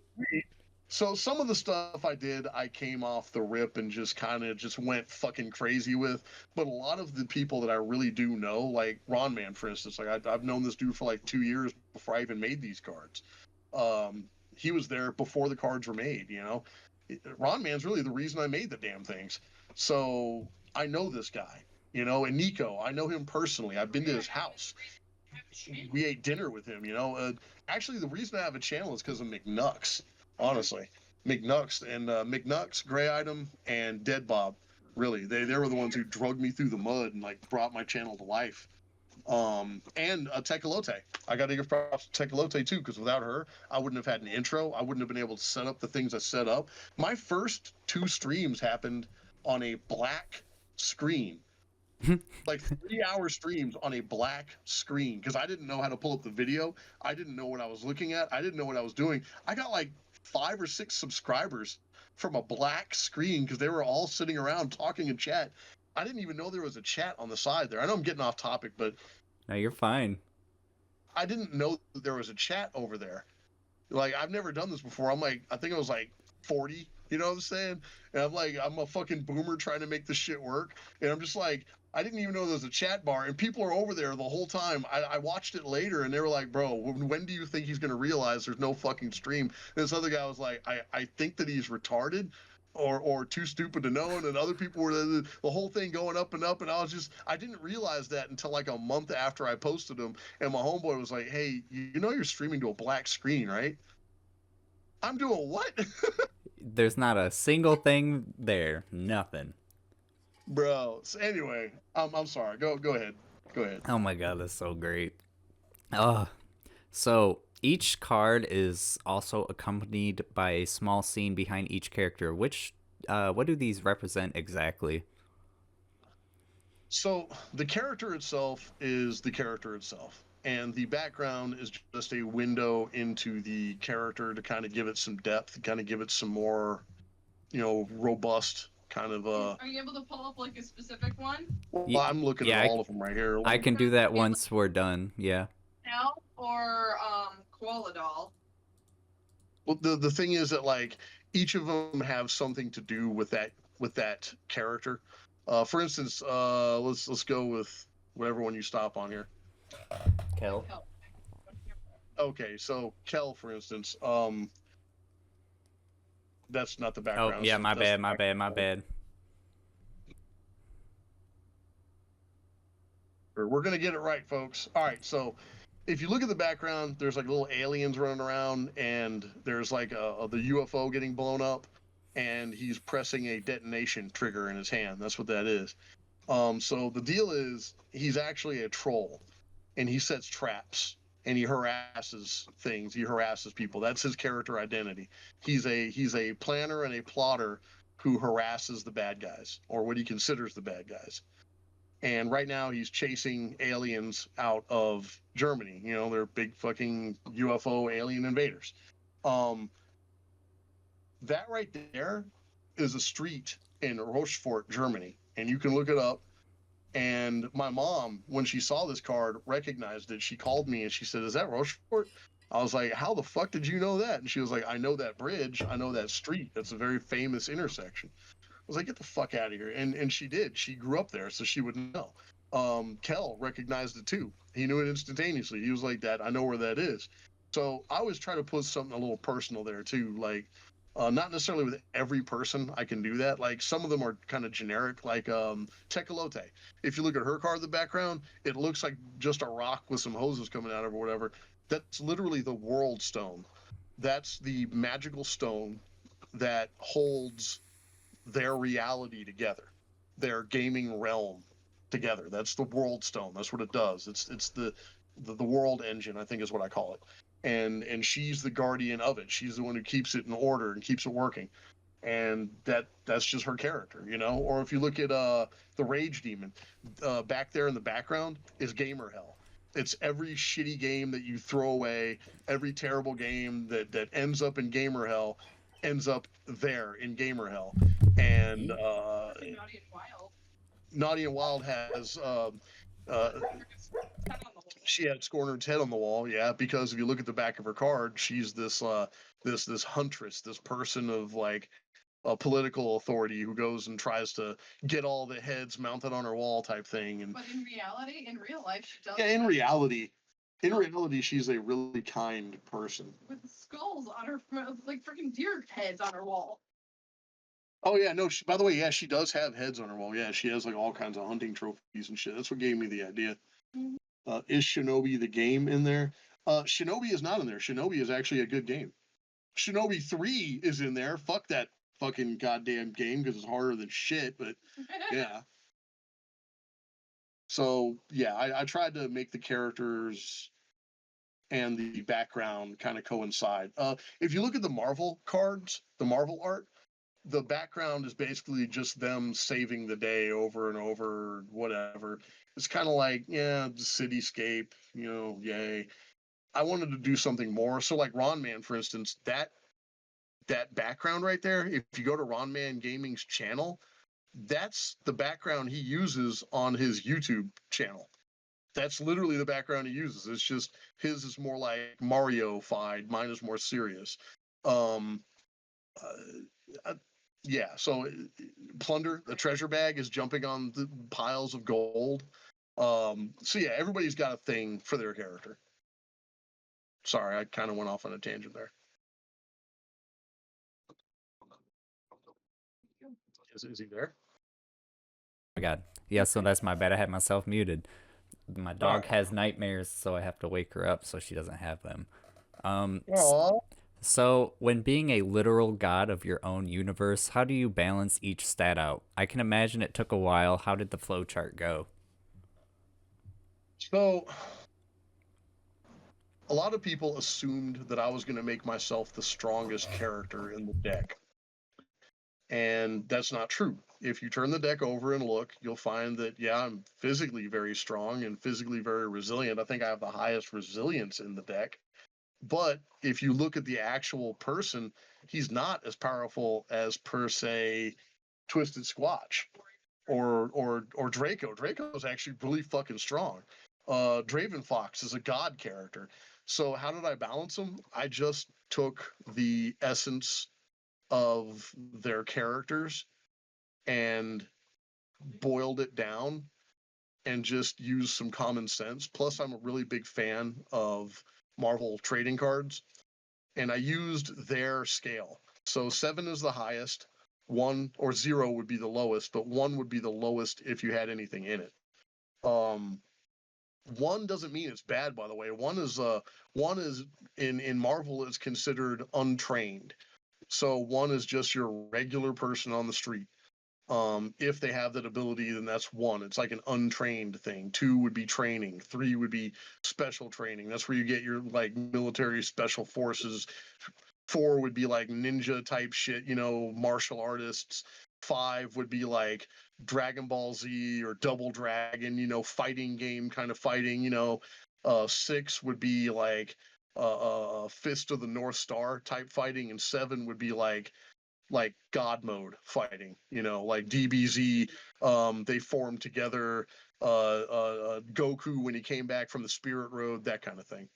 S1: So some of the stuff I did, I came off the rip and just kind of just went fucking crazy with. But a lot of the people that I really do know, like Ron Man, for instance, like I've known this dude for like 2 years before I even made these cards. He was there before the cards were made. You know, Ron Man's really the reason I made the damn things. So I know this guy. You know, and Nico, I know him personally. I've been to his house. We ate dinner with him. You know, actually, the reason I have a channel is because of McNucks. Honestly, McNucks and McNucks, Gray Item, and Dead Bob. Really, they were the ones who drugged me through the mud and like brought my channel to life. And Tecolote. I got to give props to Tecolote too, because without her, I wouldn't have had an intro. I wouldn't have been able to set up the things I set up. My first 2 streams happened on a black screen. Like 3-hour streams on a black screen because I didn't know how to pull up the video. I didn't know what I was looking at. I didn't know what I was doing. I got like 5 or 6 subscribers from a black screen because they were all sitting around talking in chat. I didn't even know there was a chat on the side there. I know I'm getting off topic, but
S2: No, you're fine.
S1: I didn't know that there was a chat over there. Like, I've never done this before. I'm like, I think I was like 40, you know what I'm saying? And I'm like, I'm a fucking boomer trying to make this shit work. And I'm just like, I didn't even know there was a chat bar, and people are over there the whole time. I watched it later, and they were like, bro, when do you think he's going to realize there's no fucking stream? And this other guy was like, I think that he's retarded or too stupid to know. And then other people were the whole thing going up and up. And I didn't realize that until like a month after I posted them. And my homeboy was like, hey, you know you're streaming to a black screen, right? I'm doing what?
S2: There's not a single thing there. Nothing.
S1: Bro. So anyway, I'm sorry. Go ahead. Go ahead.
S2: Oh my god, that's so great. So each card is also accompanied by a small scene behind each character. What do these represent exactly?
S1: So the character itself is the character itself, and the background is just a window into the character to kind of give it some depth, kind of give it some more, robust kind of.
S3: Are you able to pull up like a specific one?
S1: Well, I'm looking at all of them right here.
S2: I can do that once we're done. Yeah.
S3: Now or Koala Doll?
S1: Well, the thing is that like each of them have something to do with that character. For instance, let's go with whatever one you stop on here.
S2: Kel.
S1: Okay, so Kel, for instance, that's not the
S2: Oh
S1: background.
S2: yeah, my bad.
S1: We're gonna get it right, folks. All right, so if you look at the background, there's like little aliens running around, and there's like the UFO getting blown up, and he's pressing a detonation trigger in his hand. That's what that is. So the deal is he's actually a troll, and he sets traps, and he harasses things. He harasses people. That's his character identity. He's a planner and a plotter who harasses the bad guys, or what he considers the bad guys. And right now he's chasing aliens out of Germany. They're big fucking UFO alien invaders. That right there is a street in Rochefort, Germany. And you can look it up. And my mom, when she saw this card, recognized it. She called me and she said, is that Rochefort? I was like, how the fuck did you know that? And she was like, I know that bridge. I know that street. That's a very famous intersection. I was like, get the fuck out of here. And she did. She grew up there, so she would know. Kel recognized it too. He knew it instantaneously. He was like, that, I know where that is. So I always try to put something a little personal there too. Like, not necessarily with every person I can do that. Like, some of them are kind of generic, like Tecolote. If you look at her card in the background, it looks like just a rock with some hoses coming out of it or whatever. That's literally the World Stone. That's the magical stone that holds their reality together, their gaming realm together. That's the World Stone. That's what it does. It's the world engine, I think is what I call it. And she's the guardian of it. She's the one who keeps it in order and keeps it working. And that's just her character, Or if you look at the Rage Demon, back there in the background is Gamer Hell. It's every shitty game that you throw away, every terrible game that ends up in Gamer Hell ends up there in Gamer Hell. And Naughty and Wild has She had Skorn's head on the wall, yeah, because if you look at the back of her card, she's this huntress, this person of like a political authority who goes and tries to get all the heads mounted on her wall type thing. And
S3: But in reality, in real life, she does.
S1: yeah, in reality, she's a really kind person.
S3: With skulls on her, like freaking deer heads on her wall.
S1: Oh yeah, no. By the way, yeah, she does have heads on her wall. Yeah, she has like all kinds of hunting trophies and shit. That's what gave me the idea.
S3: Mhm.
S1: Is Shinobi the game in there? Shinobi is not in there. Shinobi is actually a good game. Shinobi 3 is in there. Fuck that fucking goddamn game because it's harder than shit. But yeah. So yeah, I tried to make the characters and the background kind of coincide. If you look at the Marvel cards, the Marvel art, the background is basically just them saving the day over and over, whatever. It's kind of like, yeah, the cityscape, yay. I wanted to do something more. So like Ron Man, for instance, that background right there, if you go to Ron Man Gaming's channel, that's the background he uses on his YouTube channel. That's literally the background he uses. It's just his is more like Mario-fied, mine is more serious. Um, yeah, so plunder, the treasure bag is jumping on the piles of gold. So yeah, everybody's got a thing for their character. Sorry, I kind of went off on a tangent there. Is he there?
S2: Oh my God. Yeah, so that's my bad. I had myself muted. My dog
S1: Alright.
S2: has nightmares, so I have to wake her up so she doesn't have them.
S1: Aww.
S2: So, when being a literal god of your own universe, how do you balance each stat out? I can imagine it took a while. How did the flowchart go?
S1: So, a lot of people assumed that I was going to make myself the strongest character in the deck. And that's not true. If you turn the deck over and look, you'll find that, yeah, I'm physically very strong and physically very resilient. I think I have the highest resilience in the deck. But if you look at the actual person, he's not as powerful as, per se, Twisted Squatch or Draco. Draco's actually really fucking strong. Draven Fox is a god character. So how did I balance them? I just took the essence of their characters and boiled it down and just used some common sense. Plus, I'm a really big fan of Marvel trading cards, and I used their scale. So 7 is the highest, 1 or 0 would be the lowest, but 1 would be the lowest if you had anything in it. 1 doesn't mean it's bad, by the way. 1 is in Marvel is considered untrained. So 1 is just your regular person on the street. If they have that ability, then that's 1. It's like an untrained thing. 2 would be training. 3 would be special training. That's where you get your like military special forces. 4 would be like ninja type shit, martial artists. 5 would be like Dragon Ball Z or Double Dragon, fighting game kind of fighting. 6 would be like Fist of the North Star type fighting, and 7 would be like God mode fighting, like DBZ. They formed together. Goku when he came back from the Spirit Road, that kind of thing.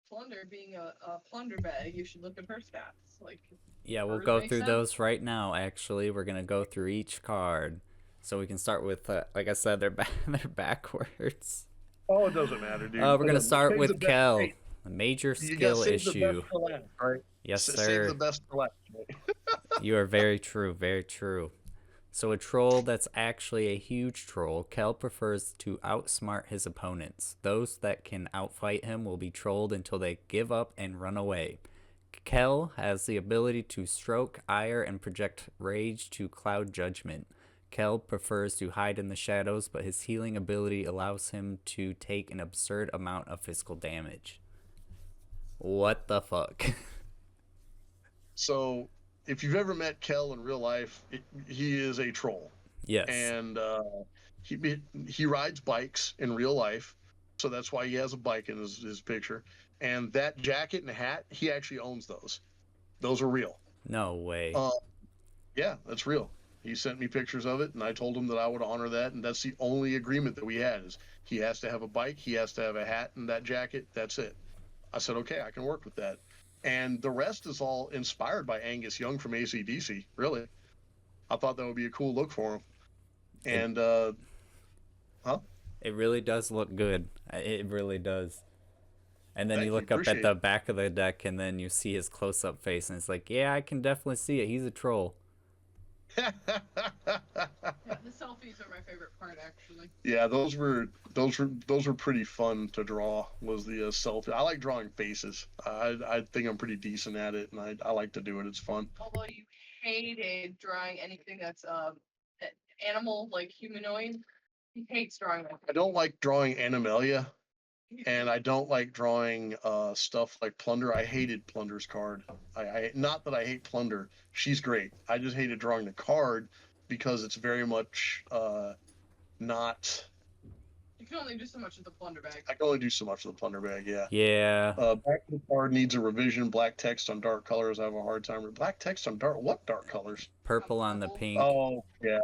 S3: Plunder being a plunder bag, you should look at her stats. Like,
S2: Yeah, we'll
S3: hers
S2: go
S3: make
S2: through
S3: sense.
S2: those right now, actually. We're going to go through each card. So we can start with, like I said, they're backwards.
S1: Oh, it doesn't matter, dude.
S2: We're going to start
S1: Save the
S2: with
S1: best-
S2: Kel.
S1: hey,
S2: A major
S1: You gotta
S2: skill
S1: save the
S2: issue.
S1: best for last, right?
S2: Yes,
S1: Save
S2: sir.
S1: the best for last. Right?
S2: You are very true, very true. So a troll that's actually a huge troll, Kel prefers to outsmart his opponents. Those that can outfight him will be trolled until they give up and run away. Kel has the ability to stroke ire and project rage to cloud judgment. Kel prefers to hide in the shadows, but his healing ability allows him to take an absurd amount of physical damage. What the fuck?
S1: So, if you've ever met Kel in real life, he is a troll.
S2: Yes.
S1: And he rides bikes in real life, so that's why he has a bike in his picture. And that jacket and hat, he actually owns those. Those are real.
S2: No way.
S1: Yeah, that's real. He sent me pictures of it, and I told him that I would honor that, and that's the only agreement that we had is he has to have a bike, he has to have a hat and that jacket. That's it. I said, okay, I can work with that. And the rest is all inspired by Angus Young from AC/DC, really. I thought that would be a cool look for him. And, huh?
S2: It really does look good. It really does. And then
S1: Thank
S2: you
S1: you,
S2: look up at
S1: appreciate
S2: the
S1: it.
S2: back of the deck, and then you see his close-up face, and it's like, yeah, I can definitely see it. He's a troll.
S3: Yeah, the selfies are my favorite part, actually.
S1: Yeah, those were pretty fun to draw. Was the selfie? I like drawing faces. I think I'm pretty decent at it, and I like to do it. It's fun.
S3: Although you hated drawing anything that's animal, like humanoid. He hates drawing that.
S1: I don't like drawing Animalia, and I don't like drawing stuff like Plunder. I hated Plunder's card. I not that I hate Plunder. She's great. I just hated drawing the card because it's very much not.
S3: You can only do so much with the plunder bag.
S1: I can only do so much with the Plunder bag. Yeah.
S2: Yeah.
S1: Back of the card needs a revision. Black text on dark colors. I have a hard time. Black text on dark. What dark colors?
S2: Purple on the pink.
S1: Oh yeah,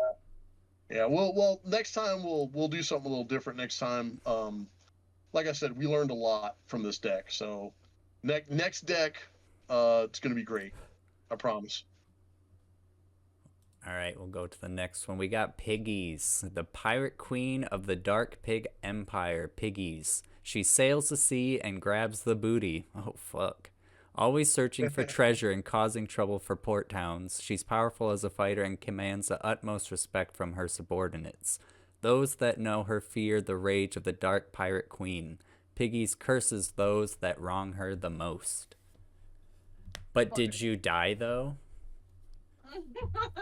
S1: yeah. Well. Next time we'll do something a little different. Next time. Like I said, we learned a lot from this deck. So next deck, it's gonna be great. I promise.
S2: All right, we'll go to the next one. We got Piggies, the pirate queen of the Dark Pig Empire. Piggies. She sails the sea and grabs the booty. Oh, fuck. Always searching for treasure and causing trouble for port towns. She's powerful as a fighter and commands the utmost respect from her subordinates. Those that know her fear the rage of the Dark Pirate Queen. Piggies curses those that wrong her the most. But did you die, though?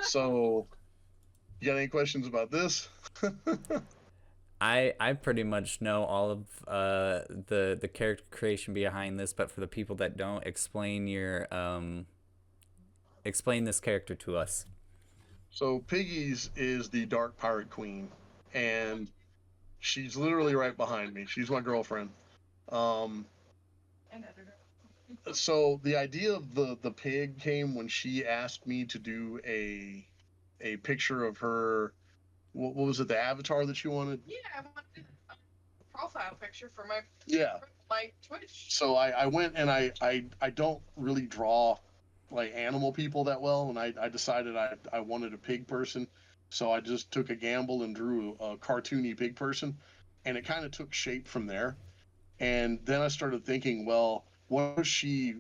S1: So, you got any questions about this?
S2: I pretty much know all of the character creation behind this, but for the people that don't, explain this character to us.
S1: So Piggies is the Dark Pirate Queen, and she's literally right behind me. She's my girlfriend.
S3: And editor.
S1: So the idea of the pig came when she asked me to do a picture of her. What was it? The avatar that you wanted?
S3: Yeah, I wanted a profile picture for my Twitch.
S1: So I went and I don't really draw like animal people that well, and I decided I wanted a pig person, so I just took a gamble and drew a cartoony pig person, and it kind of took shape from there. And then I started thinking, well, what if she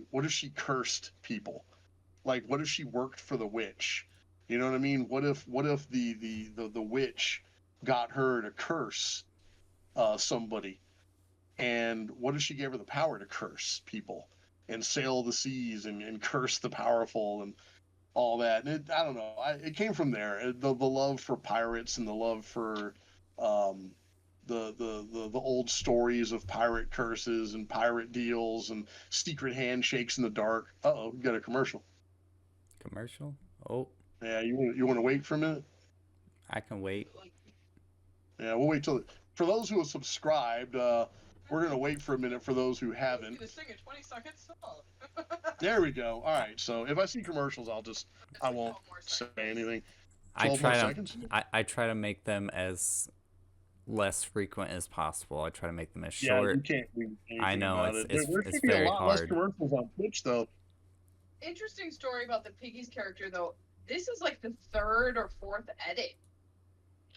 S1: cursed people? Like, what if she worked for the witch? You know what I mean? What if the witch got her to curse somebody? And what if she gave her the power to curse people and sail the seas and curse the powerful and all that? And I don't know. It came from there. The love for pirates and the love for the old stories of pirate curses and pirate deals and secret handshakes in the dark. Uh-oh, we got a commercial.
S2: Commercial? Oh,
S1: Yeah, you want to wait for a minute?
S2: I can wait.
S1: Yeah, we'll wait till. For those who have subscribed, we're gonna wait for a minute. For those who haven't,
S3: Gonna sing a 20-second song.
S1: there we go. All right. So if I see commercials, I won't say anything.
S2: I
S1: 12
S2: try
S1: more
S2: to
S1: seconds?
S2: I try to make them as less frequent as possible. I try to make them as
S1: Yeah,
S2: short.
S1: you can't do anything
S2: I know,
S1: about
S2: it's
S1: There
S2: it's
S1: should be a
S2: very
S1: lot less
S2: hard.
S1: commercials on Twitch, though.
S3: Interesting story about the Piggies character, though. This is like the third or fourth edit.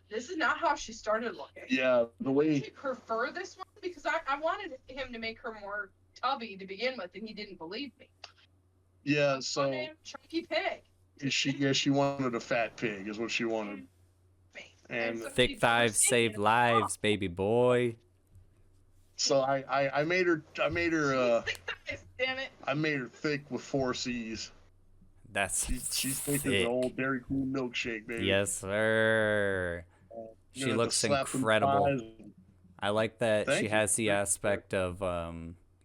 S3: This is not how she started looking.
S1: Yeah, the way.
S3: I prefer this one because I wanted him to make her more tubby to begin with, and he didn't believe me.
S1: Yeah, so
S3: Chunky pig.
S1: she wanted a fat pig, is what she wanted. And
S2: Thick thighs save lives, baby boy.
S1: so I made her
S3: Damn it.
S1: I made her thick with 4 C's.
S2: That's
S1: She's thick as
S2: thick.
S1: an old Dairy Queen milkshake, baby.
S2: Yes, sir.
S1: You're
S2: She
S1: gonna have to
S2: looks
S1: slap them
S2: incredible.
S1: thighs.
S2: I like that
S1: Thank
S2: she
S1: you.
S2: has the aspect of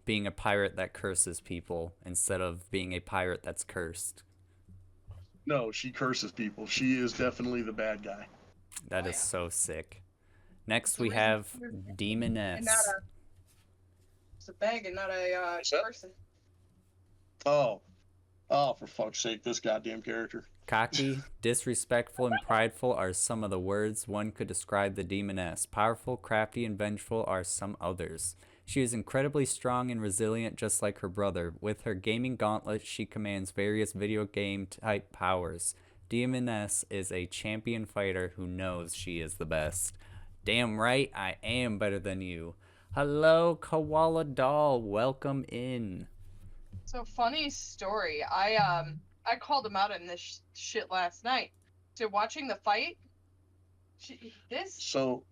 S2: being a pirate that curses people instead of being a pirate that's cursed.
S1: No, she curses people. She is definitely the bad guy.
S2: That
S3: Oh,
S2: is
S3: yeah.
S2: so sick. Next
S3: The
S2: we
S3: reason
S2: have
S3: you're-
S2: Demoness.
S3: And not it's a bag and not a
S1: What's that?
S3: person.
S1: Oh, for fuck's sake, this goddamn character.
S2: Cocky, disrespectful, and prideful are some of the words one could describe the demoness. Powerful, crafty, and vengeful are some others. She is incredibly strong and resilient, just like her brother. With her gaming gauntlet, she commands various video game type powers. Demoness is a champion fighter who knows she is the best. Damn right, I am better than you. Hello, Koala Doll. Welcome in.
S3: So funny story. I called him out in this shit last night. So watching the fight,
S1: So,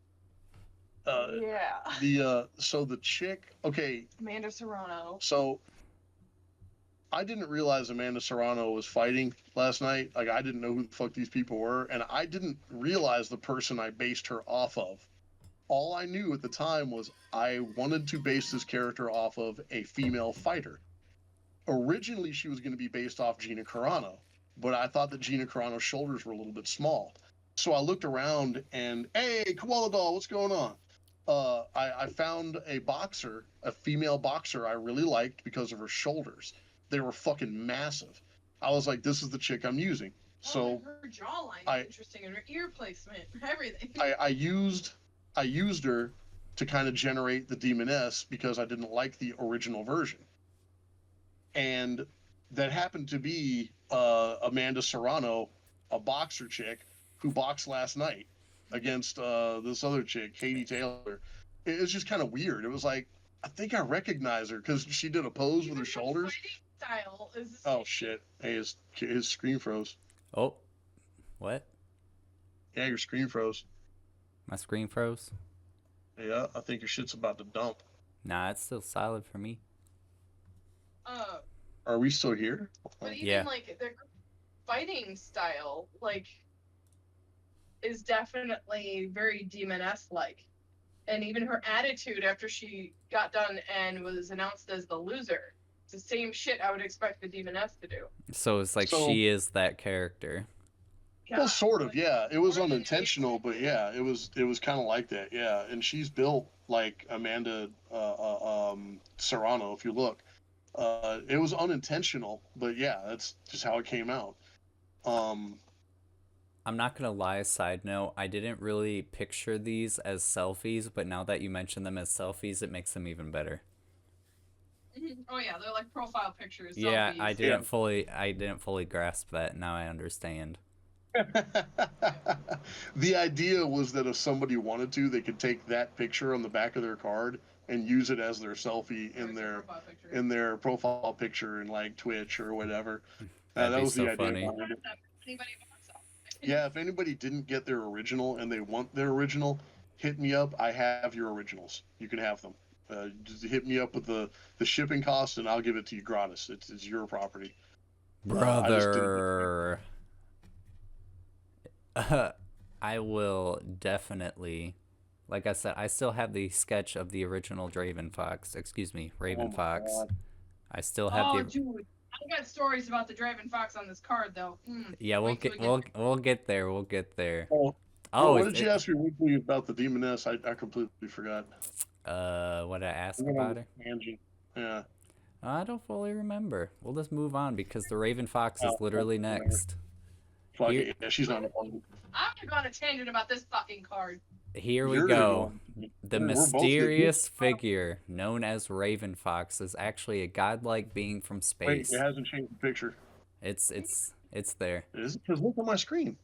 S3: yeah.
S1: so the chick, okay,
S3: Amanda Serrano.
S1: so I didn't realize Amanda Serrano was fighting last night. Like, I didn't know who the fuck these people were, and I didn't realize the person I based her off of. All I knew at the time was I wanted to base this character off of a female fighter. Originally, she was going to be based off Gina Carano, but I thought that Gina Carano's shoulders were a little bit small. So I looked around and, hey, Koala Doll, what's going on? I found a boxer, a female boxer I really liked because of her shoulders. They were fucking massive. I was like, this is the chick I'm using. So
S3: her jawline is interesting, and her ear placement, everything.
S1: I used her to kind of generate the demoness because I didn't like the original version. And that happened to be Amanda Serrano, a boxer chick who boxed last night against this other chick, Katie Taylor. It was just kind of weird. It was like, I think I recognize her because she did a pose with her shoulders.
S3: Style is
S1: Oh shit! Hey, his screen froze.
S2: Oh, what?
S1: Yeah, your screen froze.
S2: My screen froze?
S1: Yeah, I think your shit's about to dump.
S2: Nah, it's still solid for me.
S1: Are we still here?
S3: But even
S2: Yeah.
S3: like their fighting style, like, is definitely very demoness-like, and even her attitude after she got done and was announced as the loser, it's the same shit I would expect the demoness to do.
S2: So it's like she is that character.
S1: Yeah, well, sort of, yeah. It was
S3: More than
S1: unintentional, but yeah, it was kind of like that, yeah. And she's built like Amanda Serrano, if you look. It was unintentional, but yeah, that's just how it came out.
S2: I'm not gonna lie, side note, I didn't really picture these as selfies, but now that you mention them as selfies, it makes them even better.
S3: Oh yeah, they're like profile pictures.
S2: Yeah,
S3: selfies.
S2: I didn't fully grasp that. Now I understand.
S1: The idea was that if somebody wanted to, they could take that picture on the back of their card and use it as their selfie in their profile picture in like Twitch or whatever. That was the idea.
S2: Funny.
S1: Yeah, if anybody didn't get their original and they want their original, hit me up. I have your originals. You can have them. Just hit me up with the shipping cost, and I'll give it to you gratis. It's your property,
S2: brother. I will definitely. Like I said, I still have the sketch of the original Draven Fox. Excuse me, Raven Fox.
S1: God.
S2: I still have
S3: dude, I got stories about the Draven Fox on this card though.
S2: Yeah, we'll get there. We'll get there.
S1: Oh, what did you ask me weekly about the demoness? I completely forgot.
S2: What did I ask about her?
S1: Yeah.
S2: I don't fully remember. We'll just move on because the Raven Fox is literally next.
S1: Fuck it. Yeah, she's not important.
S3: I'm gonna go on a tangent about this fucking card.
S2: Here we go. The mysterious figure known as Raven Fox is actually a godlike being from space.
S1: Wait, it hasn't changed the picture.
S2: It's there.
S1: It is? Because look at my screen.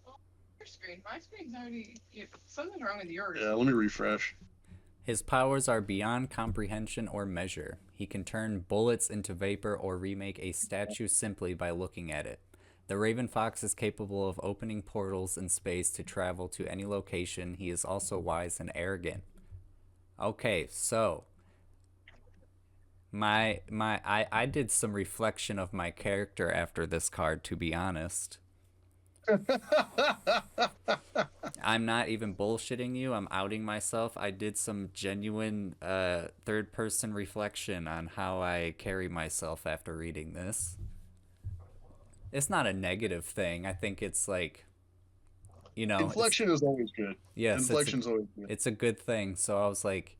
S3: Your screen. My screen's already. Something's wrong with yours.
S1: Yeah, let me refresh.
S2: His powers are beyond comprehension or measure. He can turn bullets into vapor or remake a statue simply by looking at it. The Raven Fox is capable of opening portals in space to travel to any location. He is also wise and arrogant. Okay, so I did some reflection of my character after this card, to be honest. I'm not even bullshitting you. I'm outing myself. I did some genuine third-person reflection on how I carry myself after reading this. It's not a negative thing. I think it's like,
S1: inflection is always good.
S2: Yes,
S1: inflection's always good.
S2: It's a good thing. So I was like,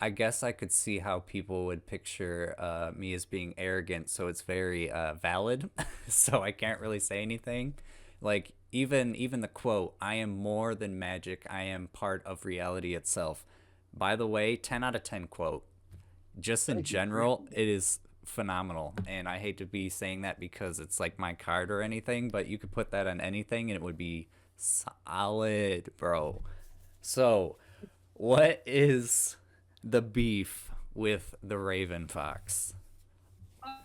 S2: I guess I could see how people would picture me as being arrogant. So it's very valid. So I can't really say anything. Like even the quote, "I am more than magic. I am part of reality itself." By the way, 10 out of 10 quote. Just in
S1: Thank you.
S2: general, it is phenomenal. And I hate to be saying that because it's like my card or anything, but you could put that on anything and it would be solid, bro. So, what is the beef with the Raven Fox?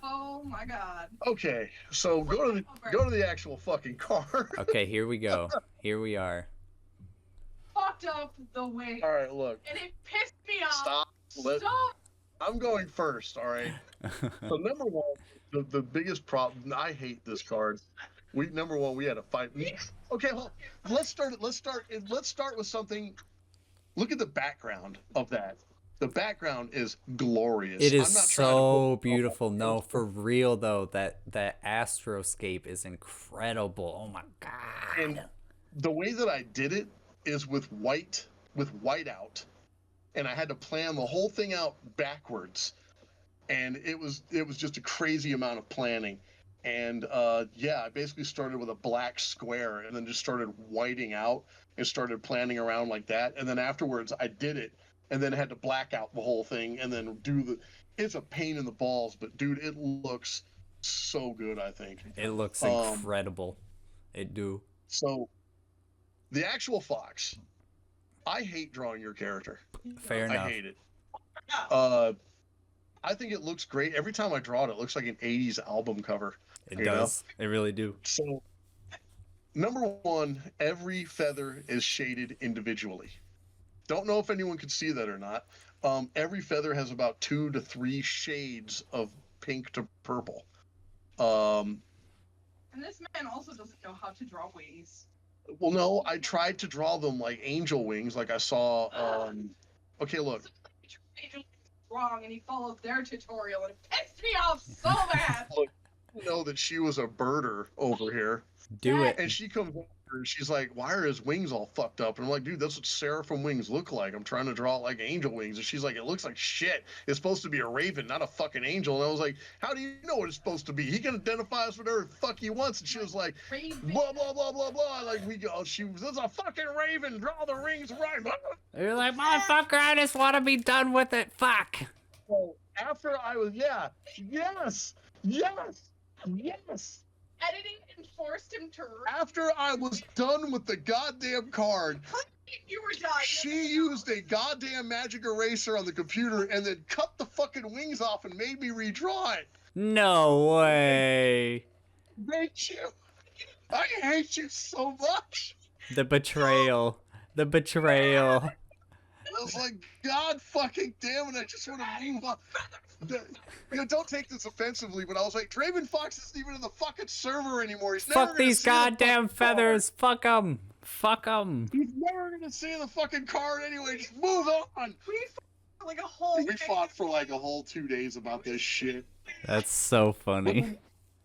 S3: Oh my god.
S1: Okay, so go to the actual fucking card.
S2: Okay, here we go. Here we are.
S3: Fucked up the way.
S1: All right, look.
S3: And it pissed me off.
S1: Stop.
S3: Stop.
S1: I'm going first. All right. So number one, the biggest problem. I hate this card. We had a fight. Okay, well, let's start with something. Look at the background of that. The background is glorious.
S2: It is
S1: I'm not
S2: so beautiful. No, for real though, that astroscape is incredible. Oh my god.
S1: And the way that I did it is with whiteout, and I had to plan the whole thing out backwards, and it was just a crazy amount of planning. And yeah, I basically started with a black square and then just started whiting out and started planning around like that. And then afterwards, I did it and then had to black out the whole thing and then it's a pain in the balls, but dude, it looks so good, I think.
S2: It looks incredible. It do.
S1: So the actual fox, I hate drawing your character.
S2: Fair enough.
S1: I hate it. I think it looks great. Every time I draw it, it looks like an 80s album cover.
S2: It does. It really do.
S1: So, number one, every feather is shaded individually. Don't know if anyone can see that or not. Every feather has about 2 to 3 shades of pink to purple.
S3: And this man also doesn't know how to draw wings.
S1: Well, no, I tried to draw them like angel wings, like I saw. Okay, look.
S3: Wrong, and he followed their tutorial, and it pissed me off so bad.
S1: Look, you know that she was a birder over here.
S2: Do it.
S1: And she comes over and she's like, "Why are his wings all fucked up?" And I'm like, "Dude, that's what seraphim wings look like. I'm trying to draw like angel wings." And she's like, "It looks like shit. It's supposed to be a raven, not a fucking angel." And I was like, "How do you know what it's supposed to be? He can identify us whatever the fuck he wants." And she was like, "Blah blah blah blah blah." Like we go, "This is a fucking raven. Draw the rings right."
S2: You're like, motherfucker, I just want to be done with it. Fuck.
S1: So after I was, yes.
S3: Editing and forced him to.
S1: After I was done with the goddamn card,
S3: You were done.
S1: she used a goddamn magic eraser on the computer and then cut the fucking wings off and made me redraw it.
S2: No way.
S1: Hate you. I hate you so much.
S2: The betrayal. The betrayal.
S1: I was like, God fucking damn it, I just want to move on. Don't take this offensively, but I was like, Draven Fox isn't even in the fucking server anymore. He's never
S2: Fuck
S1: gonna
S2: these
S1: see the
S2: goddamn
S1: fucking
S2: feathers. Fuck them. Fuck them.
S1: card. He's never gonna see the fucking card anyway. Just move on.
S3: We fought for like a whole.
S1: We fought for like a whole 2 days about this shit.
S2: That's so funny.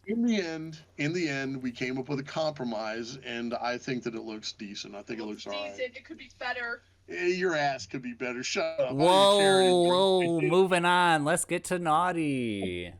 S1: In the end, we came up with a compromise, and I think that it looks decent. I think it looks alright.
S3: Decent. It could be better.
S1: Your ass could be better. Shut up.
S2: Whoa, moving on. Let's get to Naughty.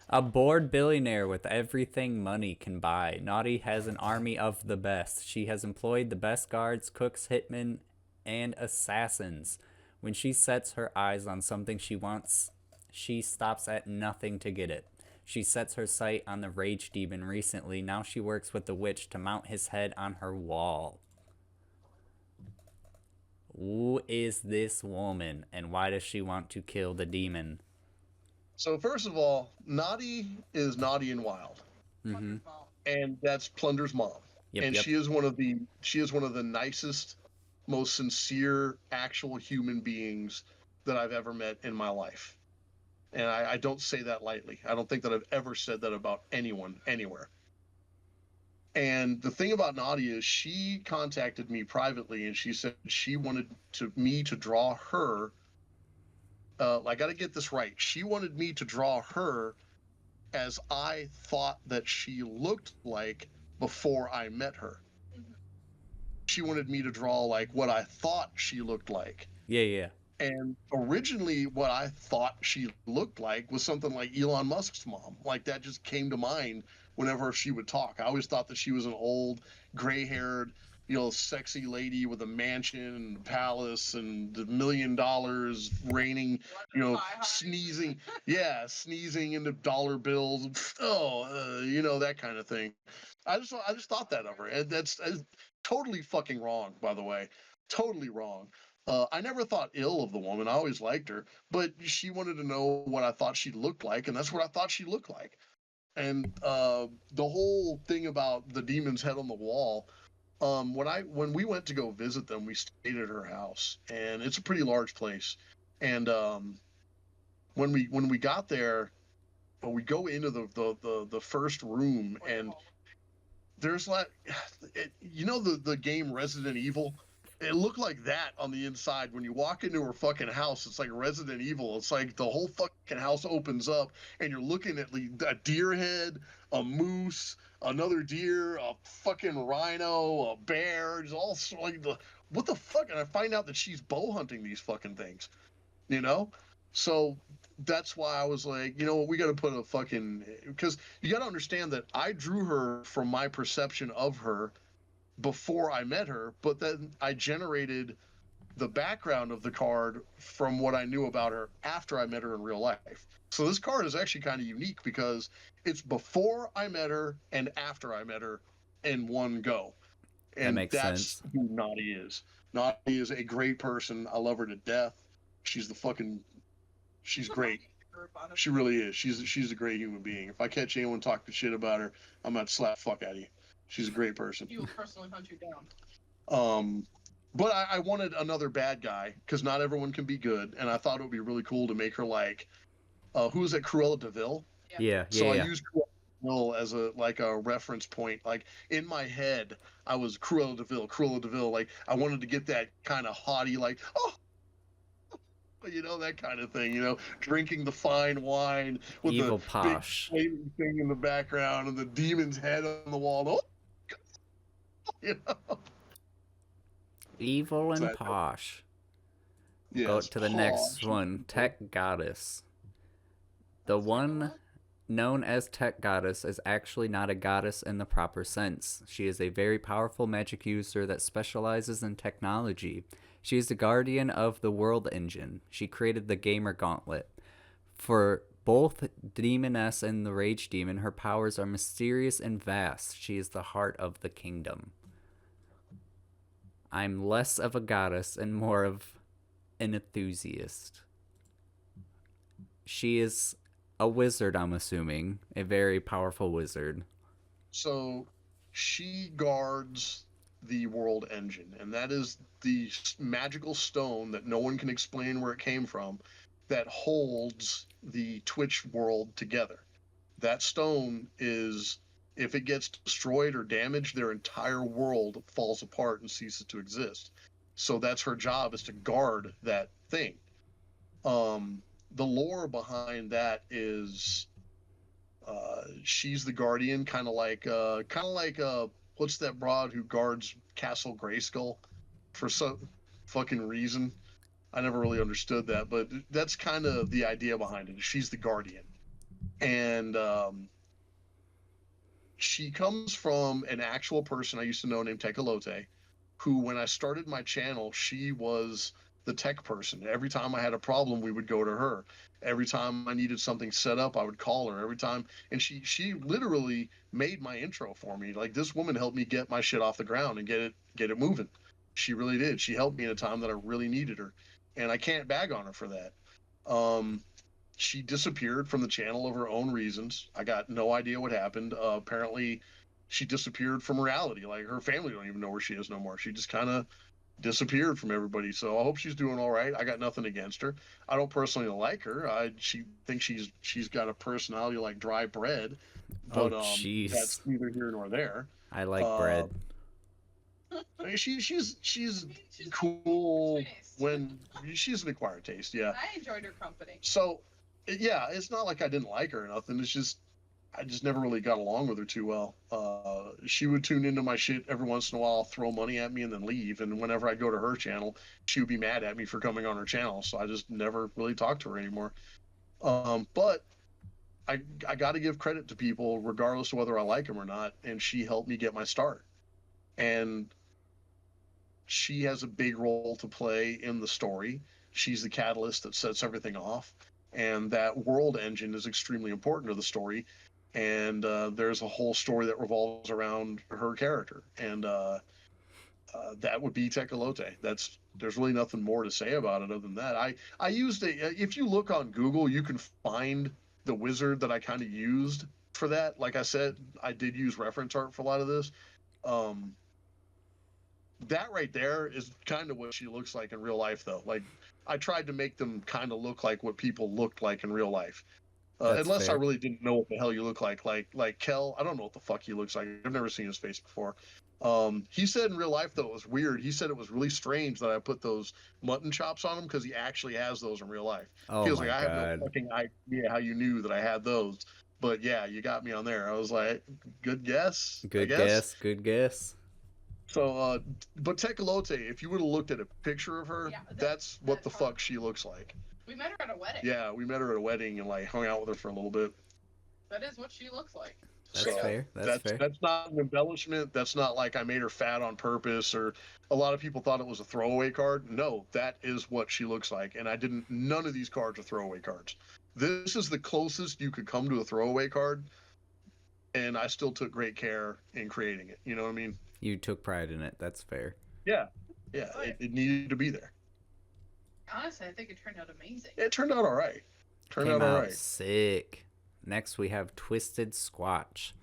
S2: A bored billionaire with everything money can buy. Naughty has an army of the best. She has employed the best guards, cooks, hitmen, and assassins. When she sets her eyes on something she wants, she stops at nothing to get it. She sets her sight on the rage demon recently. Now she works with the witch to mount his head on her wall. Who is this woman, and why does she want to kill the demon?
S1: So first of all, Naughty is Naughty and Wild, and that's Plunder's mom.
S2: Yep.
S1: She is one of the nicest, most sincere, actual human beings that I've ever met in my life. And I don't say that lightly. I don't think that I've ever said that about anyone, anywhere. And the thing about Naughty is she contacted me privately and she said she wanted me to draw her. I got to get this right. She wanted me to draw her as I thought that she looked like before I met her. She wanted me to draw like what I thought she looked like.
S2: Yeah.
S1: And originally what I thought she looked like was something like Elon Musk's mom. Like that just came to mind whenever she would talk. I always thought that she was an old, gray-haired, sexy lady with a mansion and a palace and $1 million raining, sneezing, sneezing into dollar bills. That kind of thing. I just thought that of her, and that's totally fucking wrong, by the way. Totally wrong. I never thought ill of the woman. I always liked her, but she wanted to know what I thought she looked like, and that's what I thought she looked like. And the whole thing about the demon's head on the wall, when we went to go visit them, we stayed at her house, and it's a pretty large place. And when we got there, we go into the first room, and there's like, the game Resident Evil. It looked like that on the inside. When you walk into her fucking house, it's like Resident Evil. It's like the whole fucking house opens up, and you're looking at a deer head, a moose, another deer, a fucking rhino, a bear. It's all like what the fuck? And I find out that she's bow hunting these fucking things, So that's why I was like, we got to put a fucking, because you got to understand that I drew her from my perception of her before I met her, but then I generated the background of the card from what I knew about her after I met her in real life. So this card is actually kind of unique because it's before I met her and after I met her in one go. And
S2: that makes sense.
S1: Who Naughty is. Naughty is a great person. I love her to death. She's great. She really is. She's a great human being. If I catch anyone talking shit about her, I'm gonna slap the fuck out of you. She's a great person.
S3: You will personally hunt you down.
S1: But I wanted another bad guy because not everyone can be good, and I thought it would be really cool to make her like, who is it, Cruella de Vil?
S2: Yeah.
S1: I used Cruella de Vil as a reference point. Like in my head, I was Cruella de Vil. Like I wanted to get that kind of haughty, like that kind of thing. Drinking the fine wine with
S2: evil
S1: the
S2: posh
S1: big thing in the background and the demon's head on the wall.
S2: Evil and posh.
S1: Yes,
S2: go to the next one. Tech Goddess. The one known as Tech Goddess is actually not a goddess in the proper sense. She is a very powerful magic user that specializes in technology. She is the guardian of the world engine. She created the Gamer Gauntlet. For both Demoness and the Rage Demon, her powers are mysterious and vast. She is the heart of the kingdom. I'm less of a goddess and more of an enthusiast. She is a wizard, I'm assuming. A very powerful wizard.
S1: So she guards the world engine, and that is the magical stone that no one can explain where it came from that holds the Twitch world together. That stone is, if it gets destroyed or damaged, their entire world falls apart and ceases to exist. So that's her job, is to guard that thing. The lore behind that is she's the guardian, kind of like what's that broad who guards Castle Grayskull for some fucking reason? I never really understood that, but that's kind of the idea behind it. She's the guardian. And she comes from an actual person I used to know named Tekalote, who, when I started my channel, she was the tech person. Every time I had a problem, we would go to her. Every time I needed something set up, I would call her. Every time, and she literally made my intro for me. Like, this woman helped me get my shit off the ground and get it moving. She really did. She helped me in a time that I really needed her, and I can't bag on her for that. She disappeared from the channel of her own reasons. I got no idea what happened. Apparently, she disappeared from reality. Like, her family don't even know where she is no more. She just kind of disappeared from everybody. So I hope she's doing all right. I got nothing against her. I don't personally like her. She thinks she's got a personality like dry bread. But that's neither here nor there.
S2: I like bread.
S1: She's cool when she's an acquired taste. Yeah,
S3: I enjoyed her company.
S1: So yeah, it's not like I didn't like her or nothing. It's just I just never really got along with her too well. She would tune into my shit every once in a while, throw money at me, and then leave. And whenever I go to her channel, she would be mad at me for coming on her channel. So I just never really talked to her anymore. But I got to give credit to people regardless of whether I like them or not, and she helped me get my start. And she has a big role to play in the story. She's the catalyst that sets everything off, and that world engine is extremely important to the story. And there's a whole story that revolves around her character, and that would be Tecolote. There's really nothing more to say about it other than that. I used if you look on Google, you can find the wizard that I kind of used for that. Like I said, I did use reference art for a lot of this. That right there is kind of what she looks like in real life, though. Like, I tried to make them kind of look like what people looked like in real life. Unless
S2: fair.
S1: I really didn't know what the hell you look like. Like Kel, I don't know what the fuck he looks like. I've never seen his face before. He said in real life, though, it was weird. He said it was really strange that I put those mutton chops on him because he actually has those in real life.
S2: Oh
S1: He was
S2: my
S1: like, I have
S2: God.
S1: no fucking idea how you knew that I had those. But yeah, you got me on there. I was like, good guess. I
S2: Good
S1: guess.
S2: guess. Good guess.
S1: So, but Tecolote, if you would have looked at a picture of her,
S3: Yeah,
S1: that's what the
S3: that's her.
S1: fuck she looks like.
S3: We met her at a wedding.
S1: Yeah, we met her at a wedding and like hung out with her for a little bit.
S3: That is what she looks like.
S2: That's
S1: So,
S2: fair. That's fair.
S1: That's not an embellishment. That's not like I made her fat on purpose, or a lot of people thought it was a throwaway card. No, that is what she looks like. And none of these cards are throwaway cards. This is the closest you could come to a throwaway card. And I still took great care in creating it. You know what I mean?
S2: You took pride in it. That's fair.
S1: Yeah. Yeah. It needed to be there.
S3: Honestly, I think it turned out amazing.
S1: It turned out all right.
S2: Came out sick. Next, we have Twisted Squatch.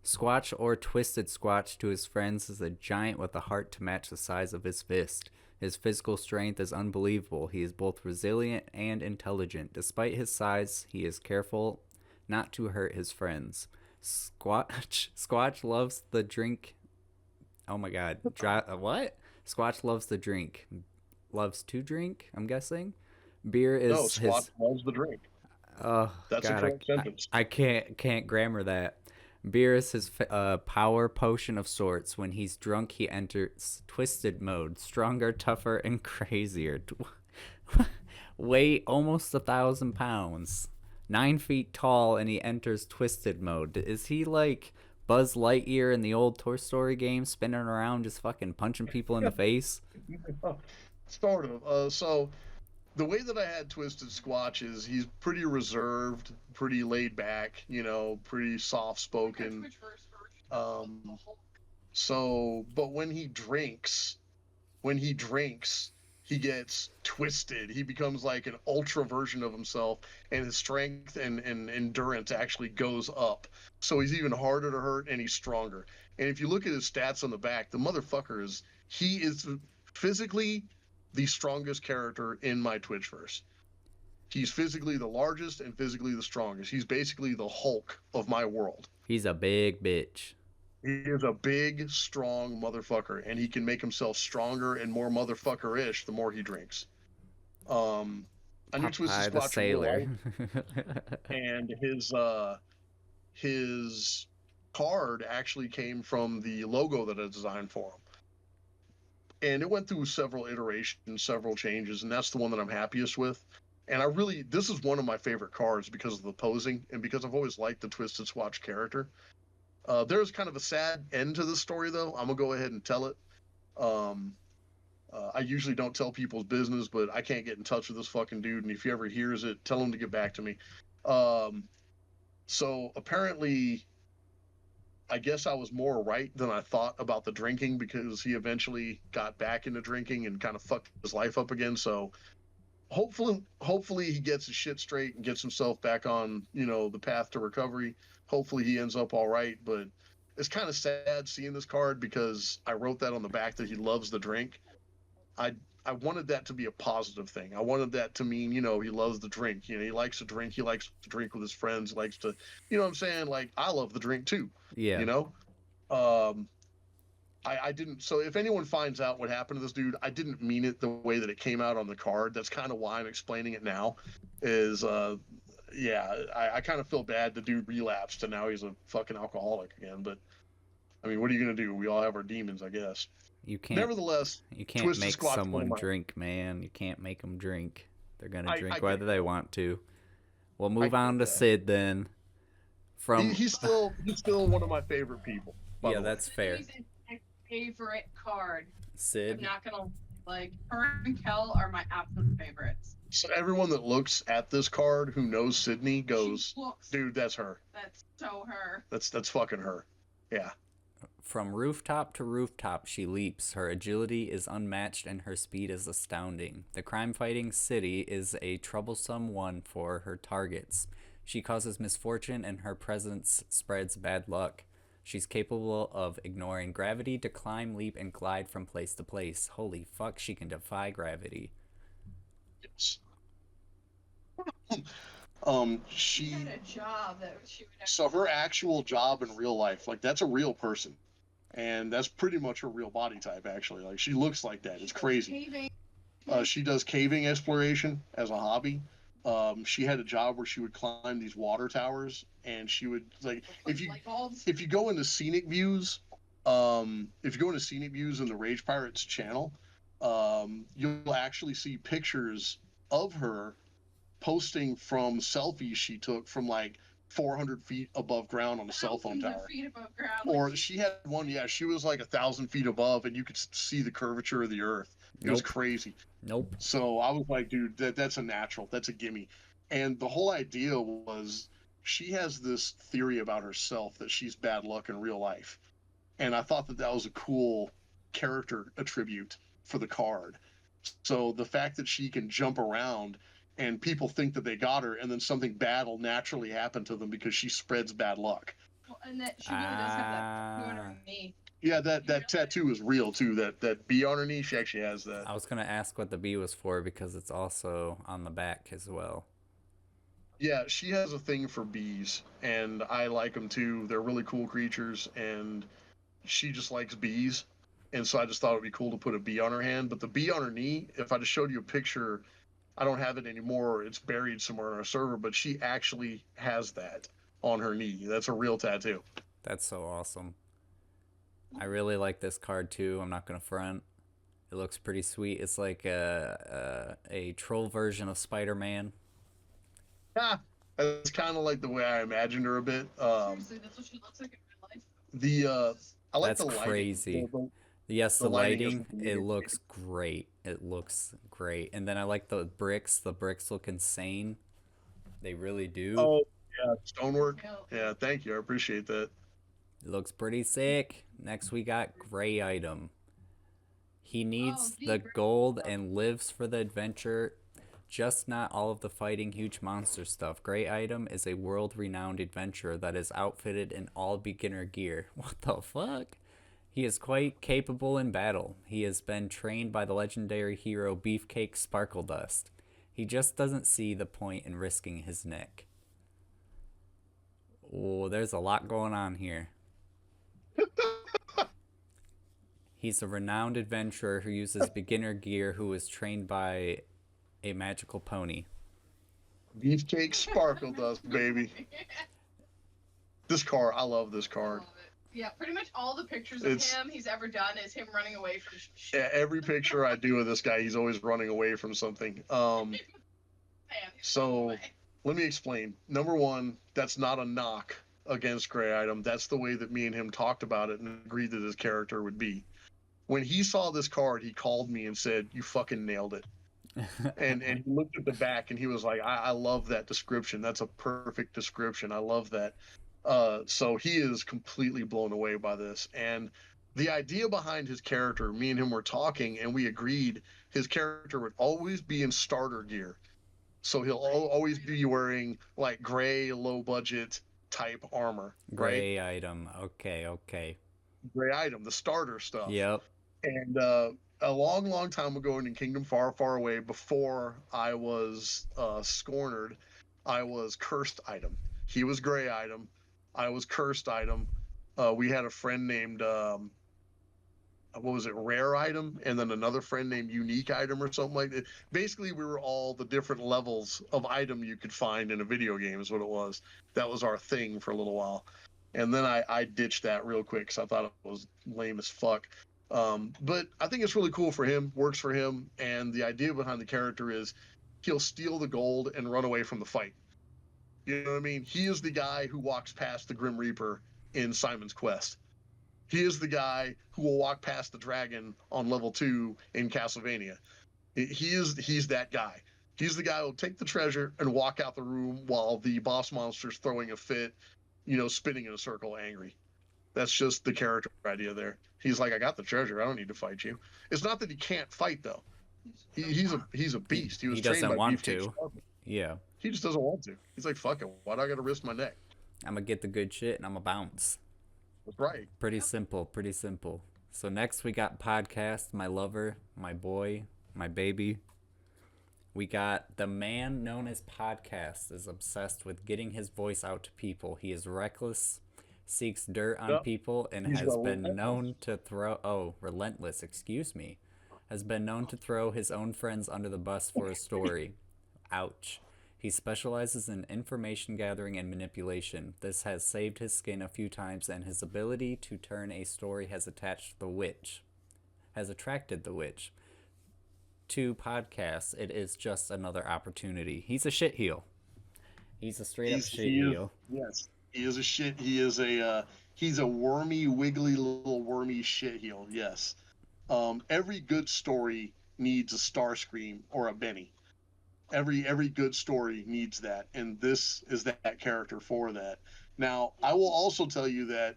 S2: Squatch, or Twisted Squatch to his friends, is a giant with a heart to match the size of his fist. His physical strength is unbelievable. He is both resilient and intelligent. Despite his size, he is careful not to hurt his friends. Squatch loves the drink. Oh my God. What? Squatch loves the drink. Loves to drink, I'm guessing. Beer is
S1: Squatch loves the drink.
S2: Oh,
S1: That's
S2: God,
S1: a correct sentence.
S2: I can't grammar that. Beer is his power potion of sorts. When he's drunk, he enters twisted mode, stronger, tougher, and crazier. Weight almost 1,000 pounds, 9 feet tall, and he enters twisted mode. Is he like Buzz Lightyear in the old Toy Story game, spinning around, just fucking punching people in the face?
S1: Sort of. So the way that I had Twisted Squatch is he's pretty reserved, pretty laid back, pretty soft spoken. But when he drinks, he gets twisted. He becomes like an ultra version of himself, and his strength and endurance actually goes up. So he's even harder to hurt, and he's stronger. And if you look at his stats on the back, the motherfucker is physically the strongest character in my Twitchverse. He's physically the largest and physically the strongest. He's basically the Hulk of my world.
S2: He's a big bitch.
S1: He is a big, strong motherfucker, and he can make himself stronger and more motherfucker-ish the more he drinks. I knew Twisted
S2: the
S1: Squatch
S2: sailor.
S1: and his card actually came from the logo that I designed for him. And it went through several iterations, several changes, and that's the one that I'm happiest with. And this is one of my favorite cards because of the posing and because I've always liked the Twisted Squatch character. There's kind of a sad end to the story, though. I'm going to go ahead and tell it. I usually don't tell people's business, but I can't get in touch with this fucking dude, and if he ever hears it, tell him to get back to me. So apparently, I guess I was more right than I thought about the drinking because he eventually got back into drinking and kind of fucked his life up again. So hopefully he gets his shit straight and gets himself back on, the path to recovery. Hopefully he ends up all right, but it's kind of sad seeing this card because I wrote that on the back that he loves the drink. I wanted that to be a positive thing. I wanted that to mean, he loves the drink. He likes to drink. He likes to drink with his friends. He likes to, what I'm saying? Like, I love the drink too.
S2: Yeah.
S1: I didn't. So if anyone finds out what happened to this dude, I didn't mean it the way that it came out on the card. That's kind of why I'm explaining it now is, I kind of feel bad the dude relapsed and now he's a fucking alcoholic again. But I mean, what are you going to do? We all have our demons, I guess.
S2: Nevertheless, you can't
S1: Twisted
S2: make
S1: Squatch
S2: someone drink, man. You can't make them drink. They're going to drink
S1: I
S2: whether they want to. We'll move on to Sid then. From
S1: he's still one of my favorite people. By
S2: yeah,
S1: the way.
S2: that's fair.
S3: He's my favorite card. I'm
S2: Sid.
S3: not gonna like her and Kel are my absolute favorites.
S1: So everyone that looks at this card who knows Sydney goes, dude, that's her.
S3: That's so her.
S1: That's fucking her. Yeah.
S2: From rooftop to rooftop, she leaps. Her agility is unmatched and her speed is astounding. The crime-fighting city is a troublesome one for her targets. She causes misfortune and her presence spreads bad luck. She's capable of ignoring gravity to climb, leap, and glide from place to place. Holy fuck, she can defy gravity.
S1: Yes.
S3: She had a job that she would have.
S1: So her actual job in real life, like that's a real person, and that's pretty much her real body type. Actually, like she looks like that. It's crazy. She does caving exploration as a hobby. She had a job where she would climb these water towers, and she would like if you go into scenic views, in the Rage Pirates channel, you'll actually see pictures of her posting from selfies she took from like 400 feet above ground on a cell phone tower.
S3: Feet above ground.
S1: Or she had one, yeah, she was like 1,000 feet above, and you could see the curvature of the earth. It was crazy.
S2: Nope.
S1: So I was like, dude, that's a natural. That's a gimme. And the whole idea was she has this theory about herself that she's bad luck in real life. And I thought that was a cool character attribute for the card. So the fact that she can jump around and people think that they got her, and then something bad will naturally happen to them because she spreads bad luck.
S3: Well, and that she really does have that tattoo on her knee.
S1: Yeah, that tattoo is real too. That bee on her knee, she actually has that.
S2: I was gonna ask what the bee was for because it's also on the back as well.
S1: Yeah, she has a thing for bees, and I like them too. They're really cool creatures, and she just likes bees. And so I just thought it would be cool to put a bee on her hand. But the bee on her knee, if I just showed you a picture, I don't have it anymore. It's buried somewhere on our server, but she actually has that on her knee. That's a real tattoo.
S2: That's so awesome. I really like this card too. I'm not gonna front. It looks pretty sweet. It's like a troll version of Spider-Man.
S1: Ah, it's kind of like the way I imagined her a bit.
S3: Seriously, that's what she looks like in real life.
S1: I like
S2: That's
S1: the lighting.
S2: crazy. Yes, the lighting, it looks great. It looks great. And then I like the bricks. The bricks look insane. They really do.
S1: Oh, yeah, stonework. Yeah, thank you. I appreciate that.
S2: It looks pretty sick. Next we got Gray Item. He needs the gold and lives for the adventure, just not all of the fighting huge monster stuff. Gray Item is a world-renowned adventurer that is outfitted in all beginner gear. What the fuck? He is quite capable in battle. He has been trained by the legendary hero Beefcake Sparkle Dust. He just doesn't see the point in risking his neck. Oh, there's a lot going on here. He's a renowned adventurer who uses beginner gear who is trained by a magical pony.
S1: Beefcake Sparkle Dust, baby. This car, I love this card.
S3: Yeah, pretty much all the pictures of him he's ever done is him running away from shit.
S1: Yeah, every picture I do of this guy, he's always running away from something. So let me explain. Number one, that's not a knock against Gray Item. That's the way that me and him talked about it and agreed that his character would be. When he saw this card, he called me and said, "You fucking nailed it." and he looked at the back and he was like, I love that description. That's a perfect description. I love that. So he is completely blown away by this. And the idea behind his character, me and him were talking and we agreed his character would always be in starter gear. So he'll always be wearing like gray, low budget type armor.
S2: Gray Item. Okay.
S1: Gray Item, the starter stuff.
S2: Yep.
S1: And a long time ago in Kingdom Far, Far Away, before I was Skorned, I was Cursed Item. He was Gray Item. I was Cursed Item. We had a friend named, Rare Item, and then another friend named Unique Item or something like that. Basically, we were all the different levels of item you could find in a video game is what it was. That was our thing for a little while. And then I ditched that real quick because I thought it was lame as fuck. But I think it's really cool for him, works for him, and the idea behind the character is he'll steal the gold and run away from the fight. You know what I mean? He is the guy who walks past the Grim Reaper in Simon's Quest. He is the guy who will walk past the dragon on level 2 in Castlevania. He's that guy. He's the guy who'll take the treasure and walk out the room while the boss monster's throwing a fit, spinning in a circle angry. That's just the character idea there. He's like, I got the treasure. I don't need to fight you. It's not that he can't fight though. He's a beast. He was trained
S2: doesn't
S1: by
S2: want
S1: Beefcake
S2: to.
S1: Scorpion.
S2: Yeah.
S1: He just doesn't want to. He's like, fuck it. Why do I got to risk my neck?
S2: I'm gonna get the good shit and I'm gonna bounce.
S1: That's right.
S2: Pretty simple, pretty simple. So next we got podcast, my lover, my boy, my baby. We got the man known as Podcast is obsessed with getting his voice out to people. He is reckless, seeks dirt on people, and
S1: He's
S2: has been
S1: relentless.
S2: known to relentless, excuse me. Has been known to throw his own friends under the bus for a story. Ouch. He specializes in information gathering and manipulation. This has saved his skin a few times, and his ability to turn a story has attracted the witch. To podcasts, it is just another opportunity. He's a shit heel. He's a straight up shit heel.
S1: Yes, he is a shit. He's a wormy, wiggly little wormy shit heel. Yes. Every good story needs a Starscream or a Benny. Every good story needs that, and this is that character for that. Now, I will also tell you that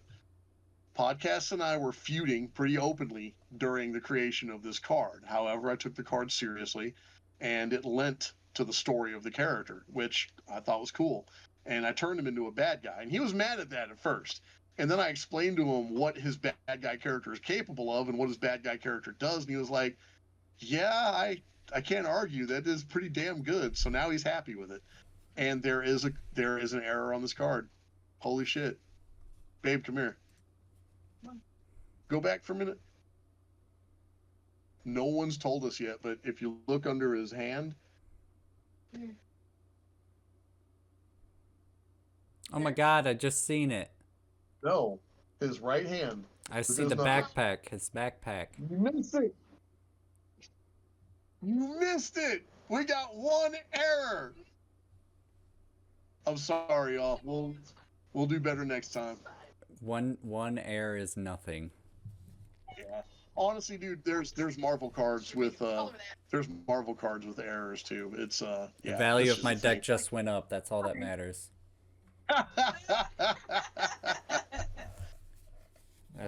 S1: Podcasts and I were feuding pretty openly during the creation of this card. However, I took the card seriously, and it lent to the story of the character, which I thought was cool. And I turned him into a bad guy, and he was mad at that at first. And then I explained to him what his bad guy character is capable of and what his bad guy character does, and he was like, yeah, I can't argue. That is pretty damn good. So now he's happy with it. And there is an error on this card. Holy shit. Babe, come here. Go back for a minute. No one's told us yet, but if you look under his hand.
S2: Oh my god, I just seen it.
S1: No, his right hand.
S2: I see the backpack, his backpack.
S1: You missed it. You missed it. We got one error. I'm sorry, y'all. We'll do better next time.
S2: One error is nothing.
S1: Yeah. Honestly, dude, there's Marvel cards with errors too. It's yeah.
S2: The value of my deck just went up. That's all that matters. That's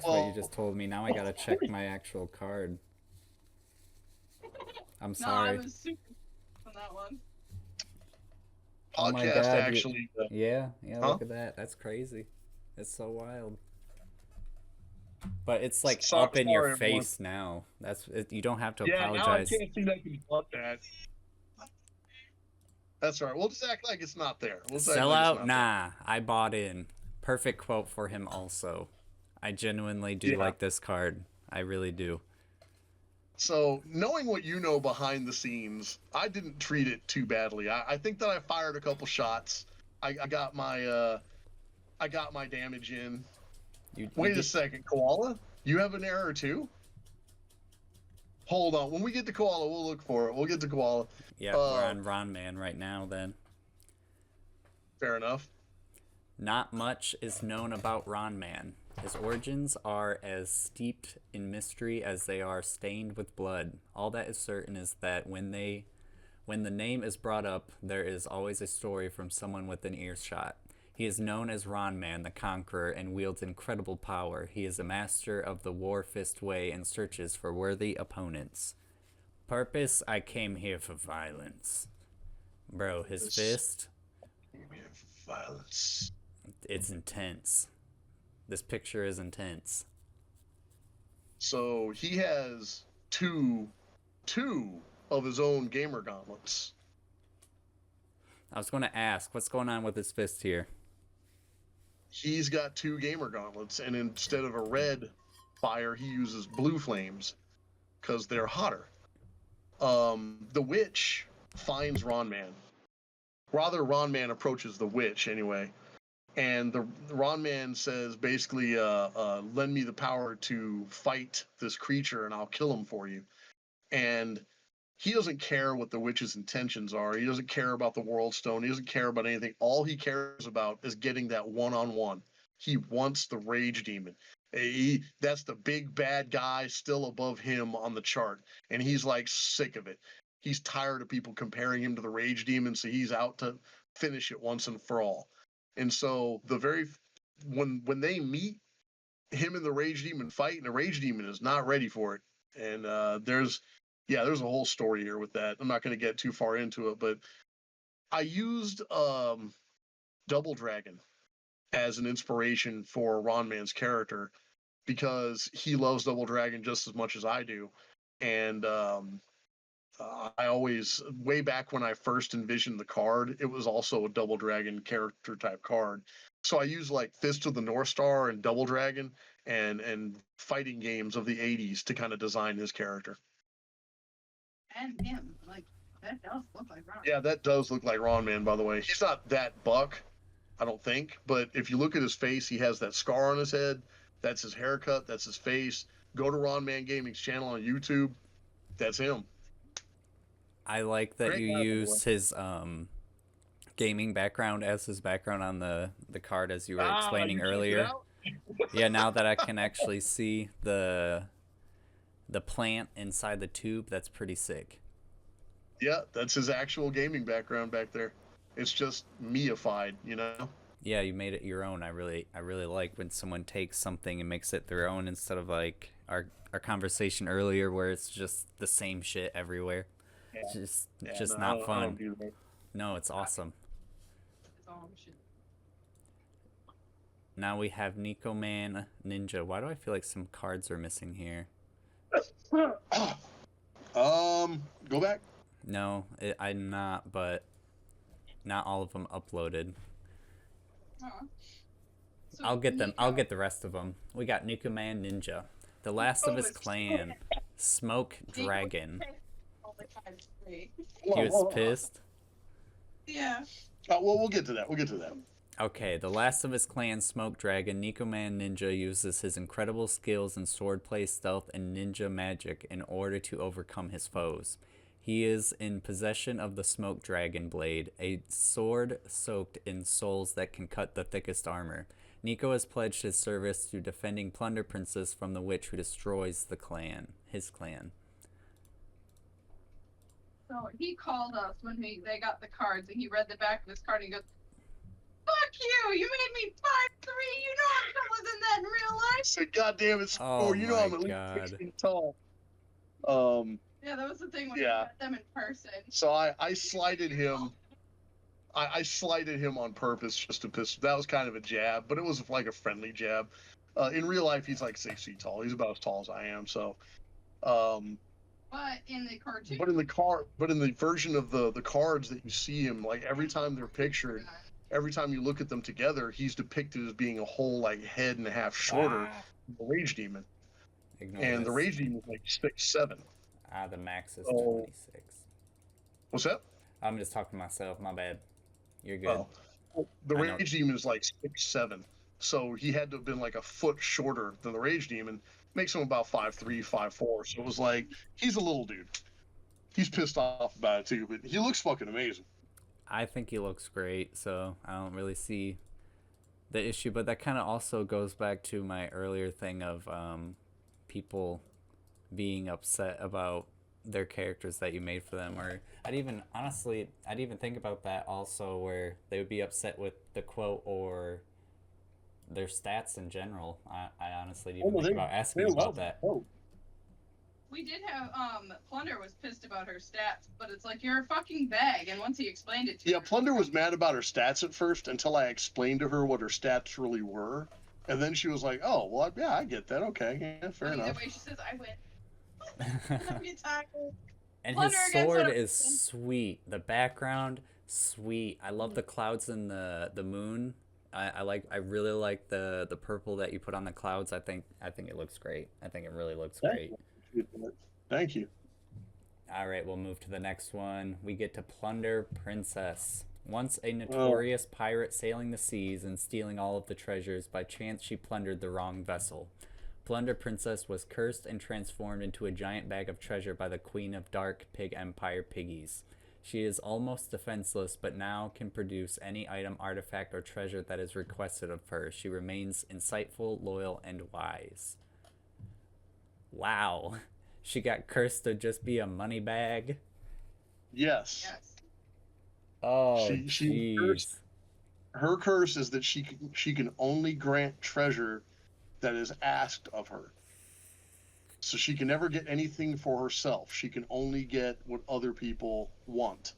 S2: what you just told me. Now I gotta check my actual card. I'm sorry.
S3: No, I was super on that one.
S2: Oh my
S1: Podcast
S2: God,
S1: actually.
S2: Yeah, look at that. That's crazy. It's so wild. But it's like up in your face now. That's it, you don't have to apologize.
S1: Now I can't see nothing but that. That's all right. We'll just act like it's not there.
S2: Sell out? Nah, I bought in. Perfect quote for him also. I genuinely do like this card. I really do.
S1: So, knowing what you know behind the scenes, I didn't treat it too badly. I think that I fired a couple shots. I got my damage in. Wait a second, Koala? You have an error too? Hold on. When we get to Koala, we'll look for it. We'll get to Koala.
S2: Yeah, we're on Ron Man right now then.
S1: Fair enough.
S2: Not much is known about Ron Man. His origins are as steeped in mystery as they are stained with blood. All that is certain is that when the name is brought up, there is always a story from someone within earshot. He is known as Ron Man, the Conqueror, and wields incredible power. He is a master of the War Fist way and searches for worthy opponents. Purpose, I came here for violence. Bro, his fist...
S1: Came here for violence.
S2: It's intense. This picture is intense.
S1: So, he has two of his own gamer gauntlets.
S2: I was going to ask, what's going on with his fist here?
S1: He's got two gamer gauntlets, and instead of a red fire, he uses blue flames because they're hotter. The witch finds Ron Man. Rather, Ron Man approaches the witch anyway, and the Ron Man says basically, lend me the power to fight this creature, and I'll kill him for you. And he doesn't care what the witch's intentions are. He doesn't care about the world stone. He doesn't care about anything. All he cares about is getting that one-on-one. He wants the rage demon. That's the big bad guy still above him on the chart, and he's like sick of it. He's tired of people comparing him to the rage demon, so he's out to finish it once and for all. And so when they meet, him and the rage demon fight, and the rage demon is not ready for it. And there's a whole story here with that. I'm not going to get too far into it, but I used Double Dragon as an inspiration for Ron Man's character because he loves Double Dragon just as much as I do. And I always, way back when I first envisioned the card, it was also a Double Dragon character type card. So I used like Fist of the North Star and Double Dragon and fighting games of the 80s to kind of design his character.
S3: And him, like, that does look like Ron.
S1: Yeah, that does look like Ron Man, by the way. He's not that buck, I don't think, but if you look at his face, he has that scar on his head. That's his haircut. That's his face. Go to Ron Man Gaming's channel on YouTube. That's him.
S2: I like that
S1: Great
S2: you
S1: guy, by the
S2: used his gaming background as his background on the card, as you were explaining
S1: you checked it
S2: earlier.
S1: out?
S2: Yeah, now that I can actually see the plant inside the tube, that's pretty sick.
S1: Yeah, that's his actual gaming background back there. It's just meified, you know?
S2: Yeah, you made it your own. I really like when someone takes something and makes it their own instead of like our conversation earlier where it's just the same shit everywhere.
S1: Yeah.
S2: It's
S1: Yeah,
S2: just
S1: no,
S2: not
S1: I don't
S2: fun.
S1: do that.
S2: No, it's awesome.
S3: It's all shit.
S2: Now we have Nico Man Ninja. Why do I feel like some cards are missing here?
S1: Go back.
S2: No, I'm not, but not all of them uploaded.
S3: Huh. So
S2: I'll get them.
S3: Nico-
S2: I'll get the rest of them. We got Nico Man Ninja, the last of his clan, Smoke
S3: Nico
S2: Dragon.
S3: all the time free.
S2: He was pissed.
S3: Yeah.
S1: Well, we'll get to that. We'll get to that.
S2: Okay, the last of his clan, Smoke Dragon, Nico Man Ninja uses his incredible skills in swordplay, stealth, and ninja magic in order to overcome his foes. He is in possession of the Smoke Dragon Blade, a sword soaked in souls that can cut the thickest armor. Nico has pledged his service to defending Plunder Princess from the witch who destroys his clan.
S3: So he called us when they got the cards, and he read the back of his card, and he goes, "Fuck you! You made me 5'3". You know I'm taller than that in real life."
S1: So, goddamn it,
S2: Oh
S1: you know
S2: my
S1: I'm at least
S2: God.
S1: 6 feet tall.
S3: Yeah, that was the thing when
S1: Yeah.
S3: we met them in person.
S1: So I slighted him. I slighted him on purpose just to piss. That was kind of a jab, but it was like a friendly jab. In real life, he's like 6 feet tall. He's about as tall as I am. So,
S3: But in the cartoon,
S1: but in the version of the cards that you see him, like every time they're pictured, every time you look at them together, he's depicted as being a whole like head and a half shorter than the Rage Demon.
S2: Ignore
S1: And
S2: this.
S1: the Rage Demon is like 6'7".
S2: The max is
S1: Oh.
S2: 26.
S1: What's that?
S2: I'm just talking to myself. My bad. You're good.
S1: The
S2: I know.
S1: Rage Demon is like 6'7", so he had to have been like a foot shorter than the Rage Demon. Makes him about 5'3", 5'4". So it was like he's a little dude. He's pissed off about it too, but he looks fucking amazing.
S2: I think he looks great, so I don't really see the issue. But that kind of also goes back to my earlier thing of people being upset about their characters that you made for them. Or I'd even think about that also, where they would be upset with the quote or their stats in general. I honestly didn't even think about asking about that.
S3: we did have Plunder was pissed about her stats, but it's like you're a fucking bag. And once he explained it to
S1: Yeah,
S3: her,
S1: Plunder was mad about her stats at first until I explained to her what her stats really were. And then she was like, oh, well, yeah, I get that. Okay, yeah, fair
S3: Either
S1: enough.
S3: way, she says, "I win." Let me tackle.
S2: And
S3: Plunder
S2: his
S3: against
S2: sword
S3: her.
S2: is sweet. The background, sweet. I love the clouds and the moon. I really like the purple that you put on the clouds. I think it looks great. I think it really looks great.
S1: Thank you.
S2: All right, we'll move to the next one. We get to Plunder Princess. Once a notorious pirate sailing the seas and stealing all of the treasures, by chance she plundered the wrong vessel. Plunder Princess was cursed and transformed into a giant bag of treasure by the Queen of Dark Pig Empire Piggies. She is almost defenseless, but now can produce any item, artifact, or treasure that is requested of her. She remains insightful, loyal, and wise. Wow. She got cursed to just be a money bag?
S1: Yes.
S3: Yes.
S2: Oh,
S1: She cursed.
S2: jeez.
S1: Her curse is that she can only grant treasure that is asked of her. So she can never get anything for herself. She can only get what other people want.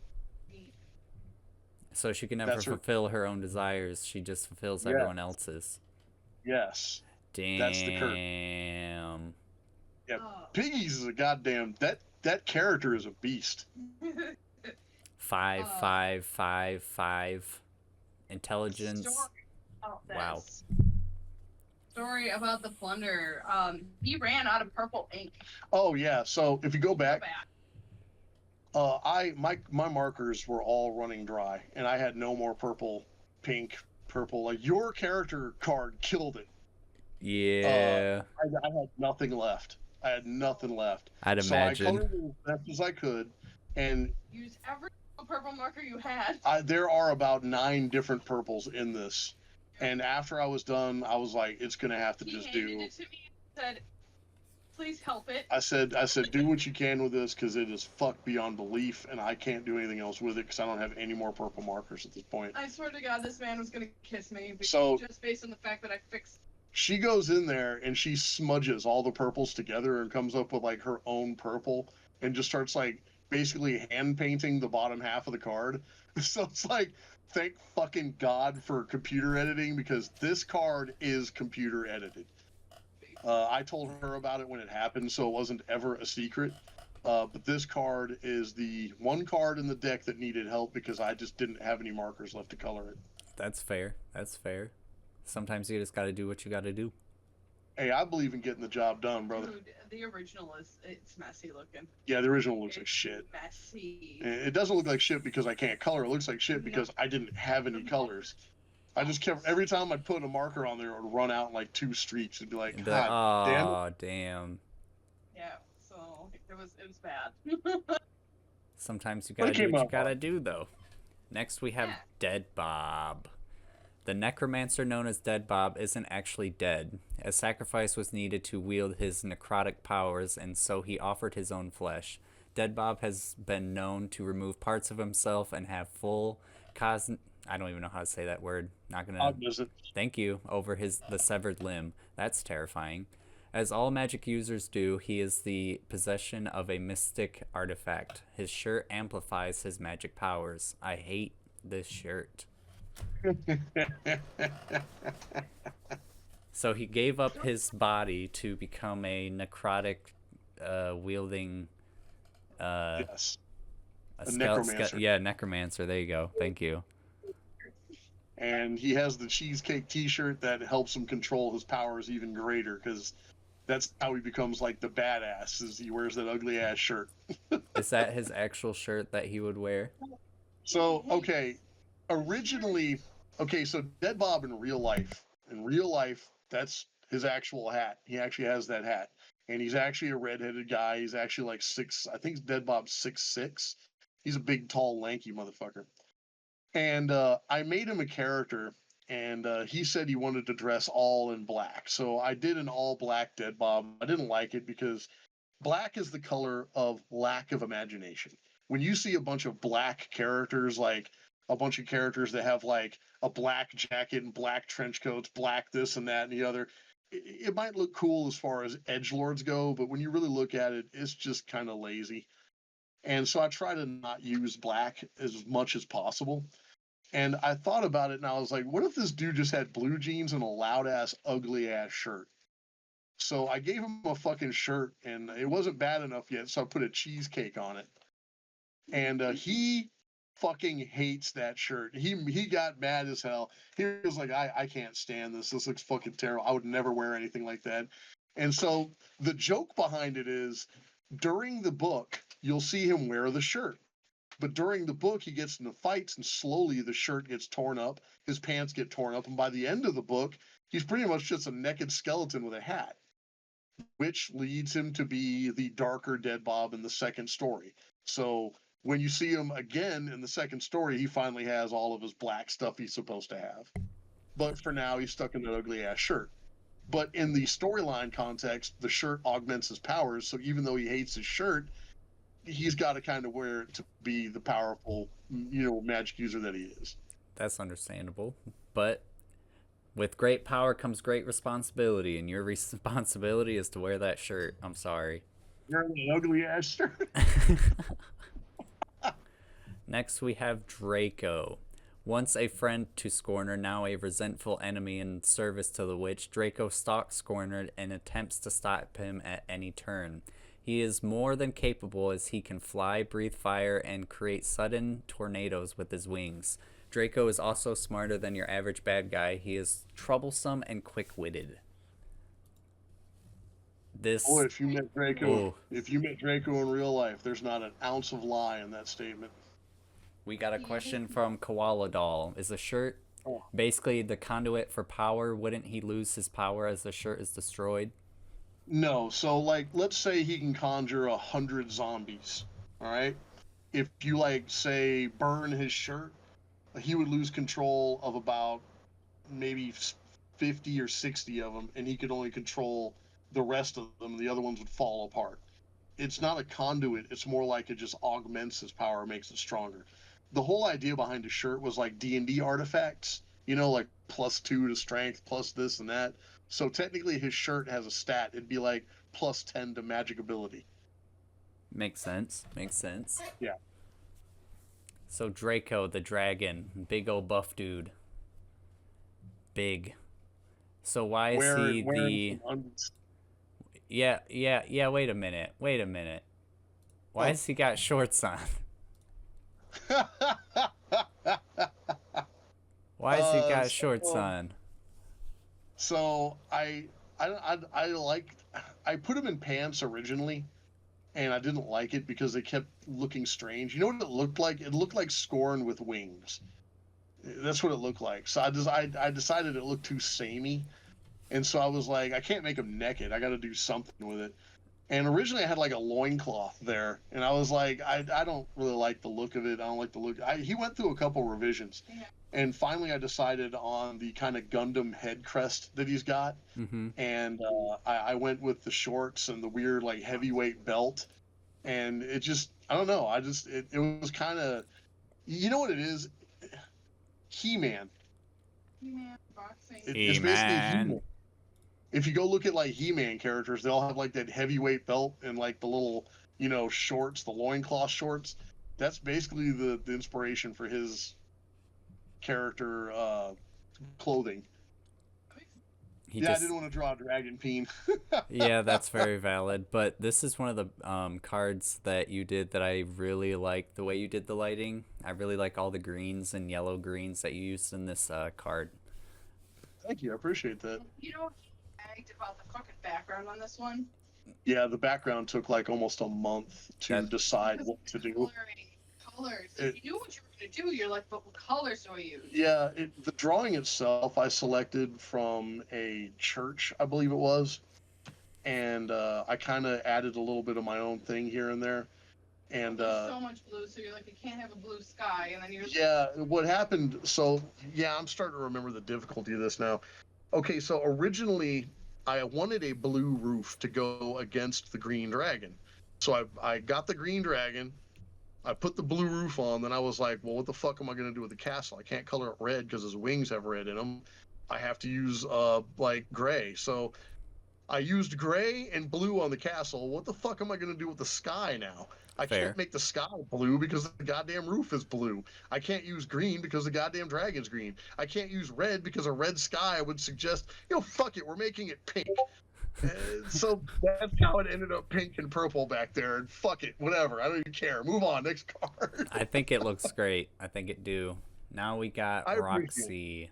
S2: So she can never
S1: That's her.
S2: fulfill her own desires. She just fulfills
S1: Yeah.
S2: everyone else's.
S1: Yes.
S2: Damn.
S1: That's the curse. Yeah.
S3: Oh.
S1: Piggies is a goddamn that character is a beast.
S2: 5, 5, 5, 5. Intelligence. Wow.
S3: Story about the plunder. He ran out of purple ink.
S1: Oh yeah. So if you go back,
S3: Go back.
S1: my markers were all running dry, and I had no more purple, pink, purple. Like your character card killed it.
S2: Yeah.
S1: I had nothing left. I had nothing left.
S2: I'd
S1: So I
S2: imagine.
S1: colored it as best as I could, and
S3: Use every purple marker you had.
S1: there are about 9 different purples in this. And after I was done, I was like, it's gonna have to just do.
S3: He handed it to me and said, "Please help it."
S1: I said, do what you can with this because it is fucked beyond belief, and I can't do anything else with it because I don't have any more purple markers at this point.
S3: I swear to God, this man was gonna kiss me.
S1: So
S3: just based on the fact that I fixed.
S1: She goes in there and she smudges all the purples together and comes up with like her own purple and just starts like basically hand painting the bottom half of the card. So it's like, thank fucking God for computer editing because this card is computer edited. I told her about it when it happened, so it wasn't ever a secret. But this card is the one card in the deck that needed help because I just didn't have any markers left to color it.
S2: That's fair. That's fair. Sometimes you just gotta do what you gotta do.
S1: Hey, I believe in getting the job done, brother.
S3: Dude, the original it's messy looking.
S1: Yeah, the original looks like shit.
S3: Messy.
S1: It doesn't look like shit because I can't color. It looks like shit because I didn't have any colors. I just kept every time I'd put a marker on there, it would run out in like 2 streaks. It'd be like, God damn it.
S2: Oh, damn.
S3: Yeah, so it was bad.
S2: Sometimes you
S1: But
S2: gotta
S1: it
S2: do
S1: came
S2: what you
S1: out
S2: gotta
S1: fine.
S2: do, though. Next, we have
S3: Yeah.
S2: Dead Bob. The necromancer known as Dead Bob isn't actually dead. A sacrifice was needed to wield his necrotic powers, and so he offered his own flesh. Dead Bob has been known to remove parts of himself and have full I don't even know how to say that word. Not gonna.
S1: Cognizant.
S2: Thank you. Over the severed limb. That's terrifying. As all magic users do, he is the possession of a mystic artifact. His shirt amplifies his magic powers. I hate this shirt. So he gave up his body to become a necrotic wielding
S1: Yes.
S2: a
S1: necromancer.
S2: yeah, necromancer. There you go. Thank you.
S1: And he has the cheesecake T-shirt that helps him control his powers even greater because that's how he becomes like the badass. Is he wears that ugly ass shirt.
S2: Is that his actual shirt that he would wear?
S1: So okay, originally, so Dead Bob in real life, that's his actual hat. He actually has that hat, and he's actually a redheaded guy. He's actually like 6. I think Dead Bob's 6'6". He's a big, tall, lanky motherfucker. And I made him a character, and he said he wanted to dress all in black. So I did an all black Dead Bob. I didn't like it because black is the color of lack of imagination. When you see a bunch of black characters, like a bunch of characters that have like a black jacket and black trench coats, black this and that and the other, it might look cool as far as edgelords go, but when you really look at it, it's just kind of lazy. And so I try to not use black as much as possible. And I thought about it and I was like, what if this dude just had blue jeans and a loud ass, ugly ass shirt? So I gave him a fucking shirt and it wasn't bad enough yet. So I put a cheesecake on it. And he fucking hates that shirt. He got mad as hell. He was like, I can't stand this. This looks fucking terrible. I would never wear anything like that. And so the joke behind it is during the book, you'll see him wear the shirt. But during the book, he gets into fights and slowly the shirt gets torn up. His pants get torn up. And by the end of the book, he's pretty much just a naked skeleton with a hat. which leads him to be the darker Dead Bob in the second story. So when you see him again in the second story, he finally has all of his black stuff he's supposed to have. But for now, he's stuck in that ugly ass shirt. But in the storyline context, the shirt augments his powers. So even though he hates his shirt, he's got to kind of wear it to be the powerful, magic user that he is.
S2: That's understandable. But with great power comes great responsibility, and your responsibility is to wear that shirt. I'm sorry.
S1: You're an ugly ass shirt.
S2: Next, we have Draco. Once a friend to Skorner, now a resentful enemy in service to the witch, Draco stalks Skorner and attempts to stop him at any turn. He is more than capable as he can fly, breathe fire, and create sudden tornadoes with his wings. Draco is also smarter than your average bad guy. He is troublesome and quick-witted.
S1: If you met Draco in real life, there's not an ounce of lie in that statement.
S2: We got a question from Koala Doll. Is the shirt basically the conduit for power? Wouldn't he lose his power as the shirt is destroyed?
S1: No. So, let's say he can conjure 100 zombies. All right. If you say burn his shirt, he would lose control of about maybe 50 or 60 of them, and he could only control the rest of them. The other ones would fall apart. It's not a conduit. It's more like it just augments his power, makes it stronger. The whole idea behind the shirt was like D&D artifacts, like +2 to strength, plus this and that. So technically his shirt has a stat. It'd be like +10 to magic ability.
S2: Makes sense.
S1: Yeah.
S2: So Draco, the dragon, big old buff dude. Big. So why is he the... Yeah, wait a minute. Why has he got shorts on? Why has he got shorts on?
S1: So I put him in pants originally, and I didn't like it because they kept looking strange. You know what it looked like? It looked like Skorn with wings. That's what it looked like. So I decided it looked too samey, and so I was like, I can't make him naked. I got to do something with it. And originally I had like a loincloth there, and I was like, I don't really like the look of it. I don't like the look. He went through a couple revisions, and finally I decided on the kind of Gundam head crest that he's got, and I went with the shorts and the weird like heavyweight belt, and it just, I don't know. It was kind of, you know what it is? He-Man.
S3: Boxing.
S1: It's basically He-Man. If you go look at like He-Man characters, they all have like that heavyweight belt and like the little, shorts, the loincloth shorts. That's basically the inspiration for his character clothing. I didn't want to draw a dragon peen.
S2: Yeah, that's very valid. But this is one of the cards that you did that I really like the way you did the lighting. I really like all the greens and yellow greens that you used in this card.
S1: Thank you. I appreciate that.
S3: About the fucking background on this one.
S1: Yeah, the background took like almost a month to decide what to do.
S3: Colors. If you knew what you were going to do, you're like, but what colors do I use?
S1: Yeah, the drawing itself I selected from a church, I believe it was, and I kind of added a little bit of my own thing here and there. And
S3: there's so much blue, so you're like, you can't have a blue sky, and then you're.
S1: Yeah, what happened? So yeah, I'm starting to remember the difficulty of this now. Okay, so originally I wanted a blue roof to go against the green dragon. So I got the green dragon, I put the blue roof on, then I was like, well, what the fuck am I going to do with the castle? I can't color it red because his wings have red in them. I have to use like gray. So I used gray and blue on the castle. What the fuck am I going to do with the sky now? I can't make the sky blue because the goddamn roof is blue. I can't use green because the goddamn dragon's green. I can't use red because a red sky would suggest, fuck it, we're making it pink. So that's how it ended up pink and purple back there. And fuck it, whatever. I don't even care. Move on, next card.
S2: I think it looks great. I think it do. Now we got Roxy.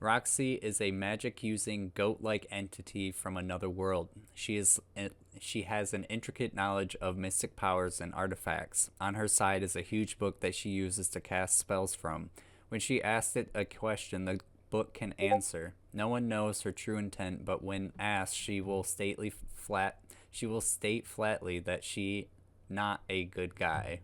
S2: Roxy is a magic-using goat-like entity from another world. She has an intricate knowledge of mystic powers and artifacts. On her side is a huge book that she uses to cast spells from. When she asks it a question, the book can answer. No one knows her true intent, but when asked, she will state flatly that she not a good guy.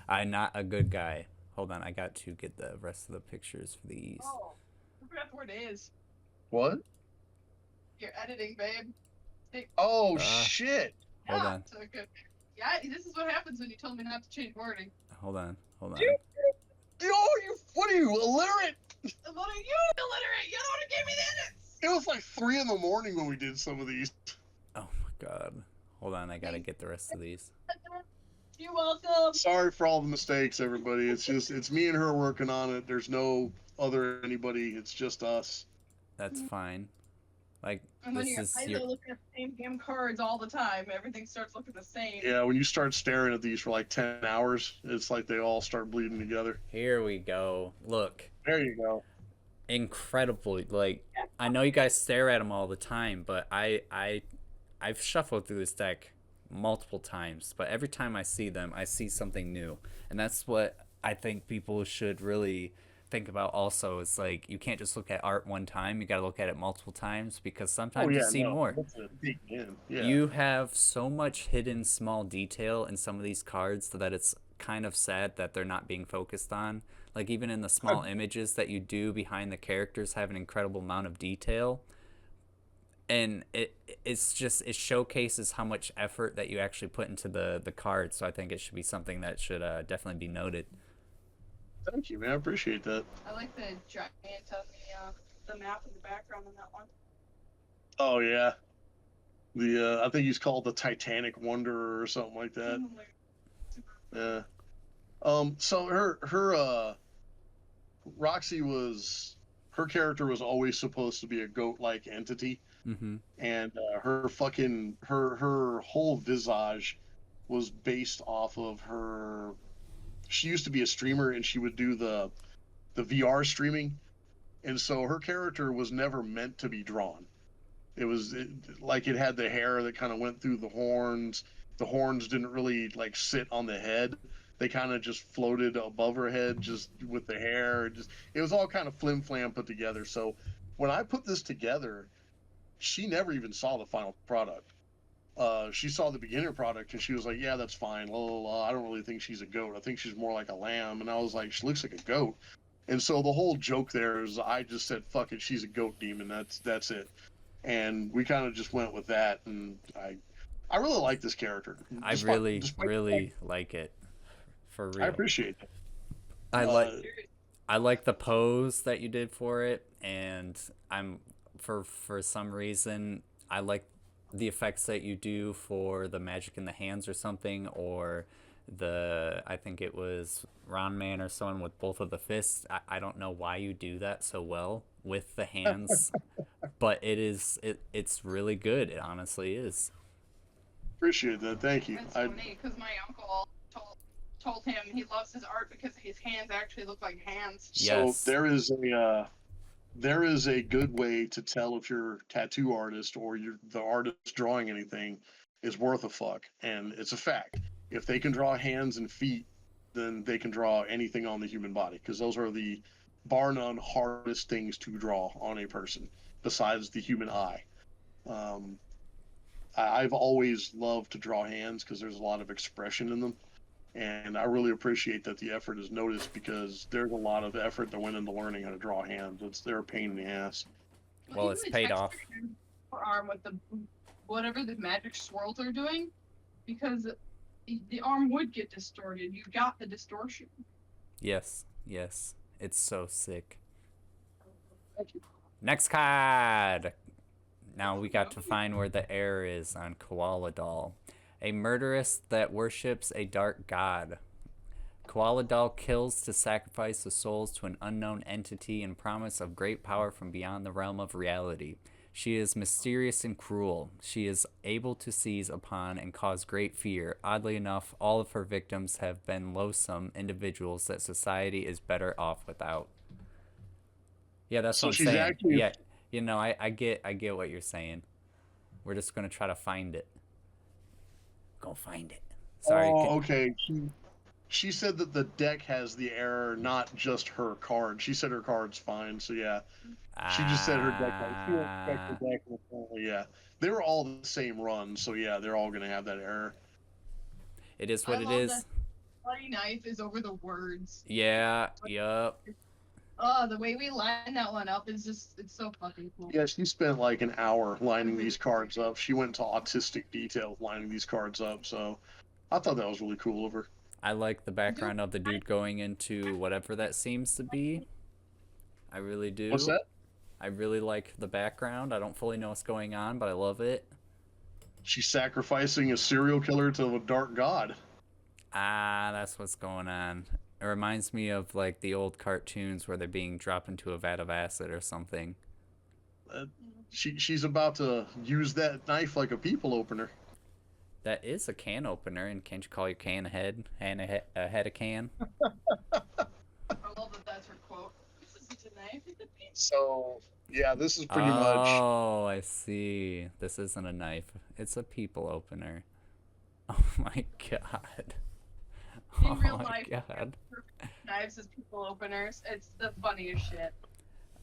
S2: I'm not a good guy. Hold on, I got to get the rest of the pictures for these.
S3: Oh, I forgot where it is.
S1: What?
S3: You're editing, babe.
S1: Oh shit!
S2: Hold on.
S3: So good. Yeah, this is what happens when you told me not to change wording.
S2: Hold on.
S1: What are you, illiterate?
S3: What are you, illiterate? You don't want to give me the edits.
S1: It was like 3 in the morning when we did some of these.
S2: Oh my god. Hold on, I gotta get the rest of these.
S3: You're welcome.
S1: Sorry for all the mistakes, everybody. It's me and her working on it. There's no other anybody. It's just us.
S2: That's fine. Like,
S3: And when
S2: this
S3: you're
S2: is
S3: either
S2: your...
S3: looking at the same damn cards all the time, everything starts looking the same.
S1: Yeah, when you start staring at these for like 10 hours, it's like they all start bleeding together.
S2: Here we go. Look.
S1: There you go.
S2: Incredible. Like, I know you guys stare at them all the time, but I've shuffled through this deck multiple times, but every time I see them, I see something new. And that's what I think people should really think about also. It's like, you can't just look at art one time, you gotta look at it multiple times, because sometimes you see more.
S1: Yeah.
S2: You have so much hidden small detail in some of these cards that it's kind of sad that they're not being focused on. Like, even in the small images that you do behind the characters have an incredible amount of detail, and it showcases how much effort that you actually put into the cards. So I think it should be something that should definitely be noted.
S1: Thank you, man. I appreciate that.
S3: I like the giant on the map in the background on that one.
S1: Oh yeah, the I think he's called the Titanic Wanderer or something like that. Yeah. So her Roxy her character was always supposed to be a goat-like entity.
S2: Mm-hmm.
S1: And her whole visage was based off of her. She used to be a streamer, and she would do the VR streaming, and so her character was never meant to be drawn. It had the hair that kind of went through the horns. The horns didn't really like sit on the head. They kind of just floated above her head, just with the hair. It was all kind of flim flam put together. So when I put this together, she never even saw the final product. She saw the beginner product and she was like, yeah, that's fine. La, la, la. I don't really think she's a goat. I think she's more like a lamb. And I was like, she looks like a goat. And so the whole joke there is I just said, fuck it, she's a goat demon. That's it. And we kind of just went with that. And I really like this character.
S2: I really like it. For real.
S1: I appreciate it.
S2: I like the pose that you did for it, and for some reason I like the effects that you do for the magic in the hands or something, or I think it was Ron Man or someone with both of the fists. I don't know why you do that so well with the hands, but it's really good. It honestly is.
S1: Appreciate that. Thank you.
S3: It's funny because my uncle told him he loves his art because his hands actually look like hands.
S2: Yes.
S1: So there is a good way to tell if you're a tattoo artist or the artist drawing anything is worth a fuck, and it's a fact. If they can draw hands and feet, then they can draw anything on the human body, because those are the bar none hardest things to draw on a person besides the human eye. I've always loved to draw hands because there's a lot of expression in them. And I really appreciate that the effort is noticed, because there's a lot of effort that went into learning how to draw hands. They're a pain in the ass.
S2: Well, it's paid off.
S3: Her arm with whatever the magic swirl they're doing, because the arm would get distorted. You got the distortion.
S2: Yes. It's so sick.
S3: Thank you.
S2: Next card. Now we got to find where the error is on Koala Doll. A murderess that worships a dark god. Koala Doll kills to sacrifice the souls to an unknown entity in promise of great power from beyond the realm of reality. She is mysterious and cruel. She is able to seize upon and cause great fear. Oddly enough, all of her victims have been loathsome individuals that society is better off without. Yeah, that's what I'm saying.
S1: Actually...
S2: Yeah, I get what you're saying. We're just gonna try to find it. Go find it. Sorry.
S1: Oh, okay. She said that the deck has the error, not just her card. She said her card's fine, so yeah. She just said her deck, like, she won't affect her deck. Yeah. They were all the same run, so yeah, they're all going to have that error.
S2: It is
S3: I
S2: what it
S3: love
S2: is.
S3: that bloody knife is over the words.
S2: Yeah, yup.
S3: Oh, the way we line that one up is just, it's so fucking cool.
S1: Yeah, she spent like an hour lining these cards up. She went to autistic detail lining these cards up, so I thought that was really cool of her.
S2: I like the background of the dude going into whatever that seems to be. I really do.
S1: What's that?
S2: I really like the background. I don't fully know what's going on, but I love it.
S1: She's sacrificing a serial killer to a dark god.
S2: Ah, that's what's going on. It reminds me of like the old cartoons where they're being dropped into a vat of acid or something.
S1: She's about to use that knife like a people opener.
S2: That is a can opener, and can't you call your can a head and a head a can?
S3: I love that that's her quote. This isn't a knife, it's a piece.
S1: So yeah, this is pretty much.
S2: Oh, I see. This isn't a knife. It's a people opener. Oh my god.
S3: In
S2: Oh
S3: real
S2: my
S3: life,
S2: god.
S3: knives as people openers. It's the funniest shit.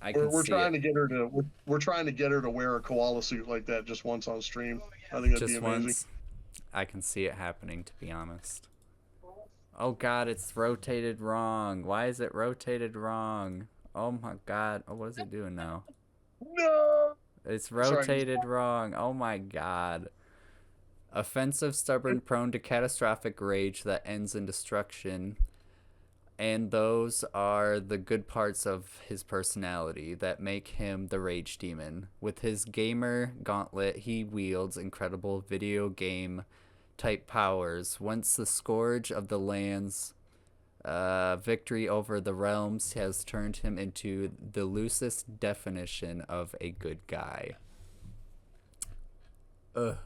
S2: I can
S1: We're
S2: see
S1: trying
S2: it.
S1: to get her to we're trying to get her to wear a koala suit like that just once on stream.
S3: Oh,
S1: I
S3: yeah.
S1: think that'd
S2: Just
S1: be amazing.
S2: once. I can see it happening, to be honest. Oh god, it's rotated wrong. Why is it rotated wrong? Oh my god. Oh, what is it doing now?
S1: No.
S2: It's
S1: Sorry.
S2: rotated wrong. Oh my god. Offensive, stubborn, prone to catastrophic rage that ends in destruction. And those are the good parts of his personality that make him the Rage Demon. With his gamer gauntlet, he wields incredible video game type powers. Once the scourge of the lands, victory over the realms has turned him into the loosest definition of a good guy. Ugh.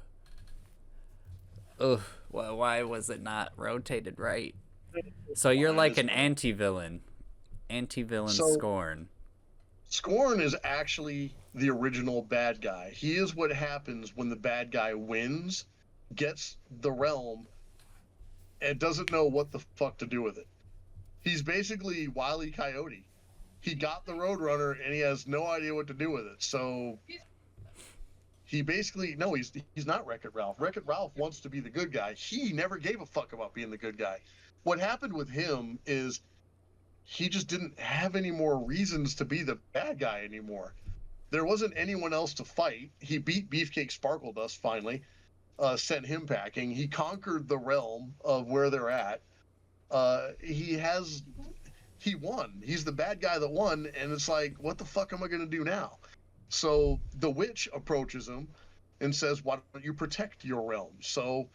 S2: Ugh. Why was it not rotated right? So you're like an anti-villain. Anti-villain
S1: So-
S2: Skorn.
S1: Skorn is actually the original bad guy. He is what happens when the bad guy wins, gets the realm, and doesn't know what the fuck to do with it. He's basically Wile E. Coyote. He got the Roadrunner and he has no idea what to do with it. So he basically he's not Wreck-It Ralph. Wreck-It Ralph wants to be the good guy. He never gave a fuck about being the good guy. What happened with him is he just didn't have any more reasons to be the bad guy anymore. There wasn't anyone else to fight. He beat Beefcake Sparkle Dust finally, sent him packing. He conquered the realm of where they're at. He won. He's the bad guy that won, and it's like, what the fuck am I going to do now? So the witch approaches him and says, why don't you protect your realm? So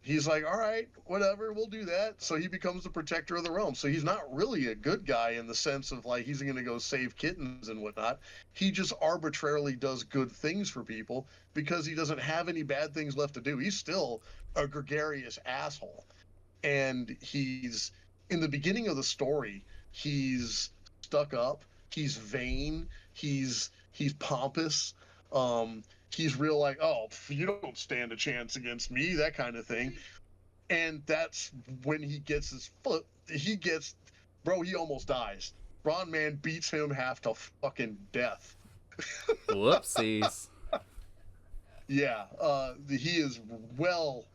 S1: he's like, all right, whatever, we'll do that. So he becomes the protector of the realm. So he's not really a good guy in the sense of like he's going to go save kittens and whatnot. He just arbitrarily does good things for people because he doesn't have any bad things left to do. He's still a gregarious asshole. And he's, in the beginning of the story, he's stuck up, he's vain, he's pompous, he's real like, oh, you don't stand a chance against me, that kind of thing. And that's when he gets his foot, he almost dies. Braun Man beats him half to fucking death.
S2: Whoopsies.
S1: Yeah, he is well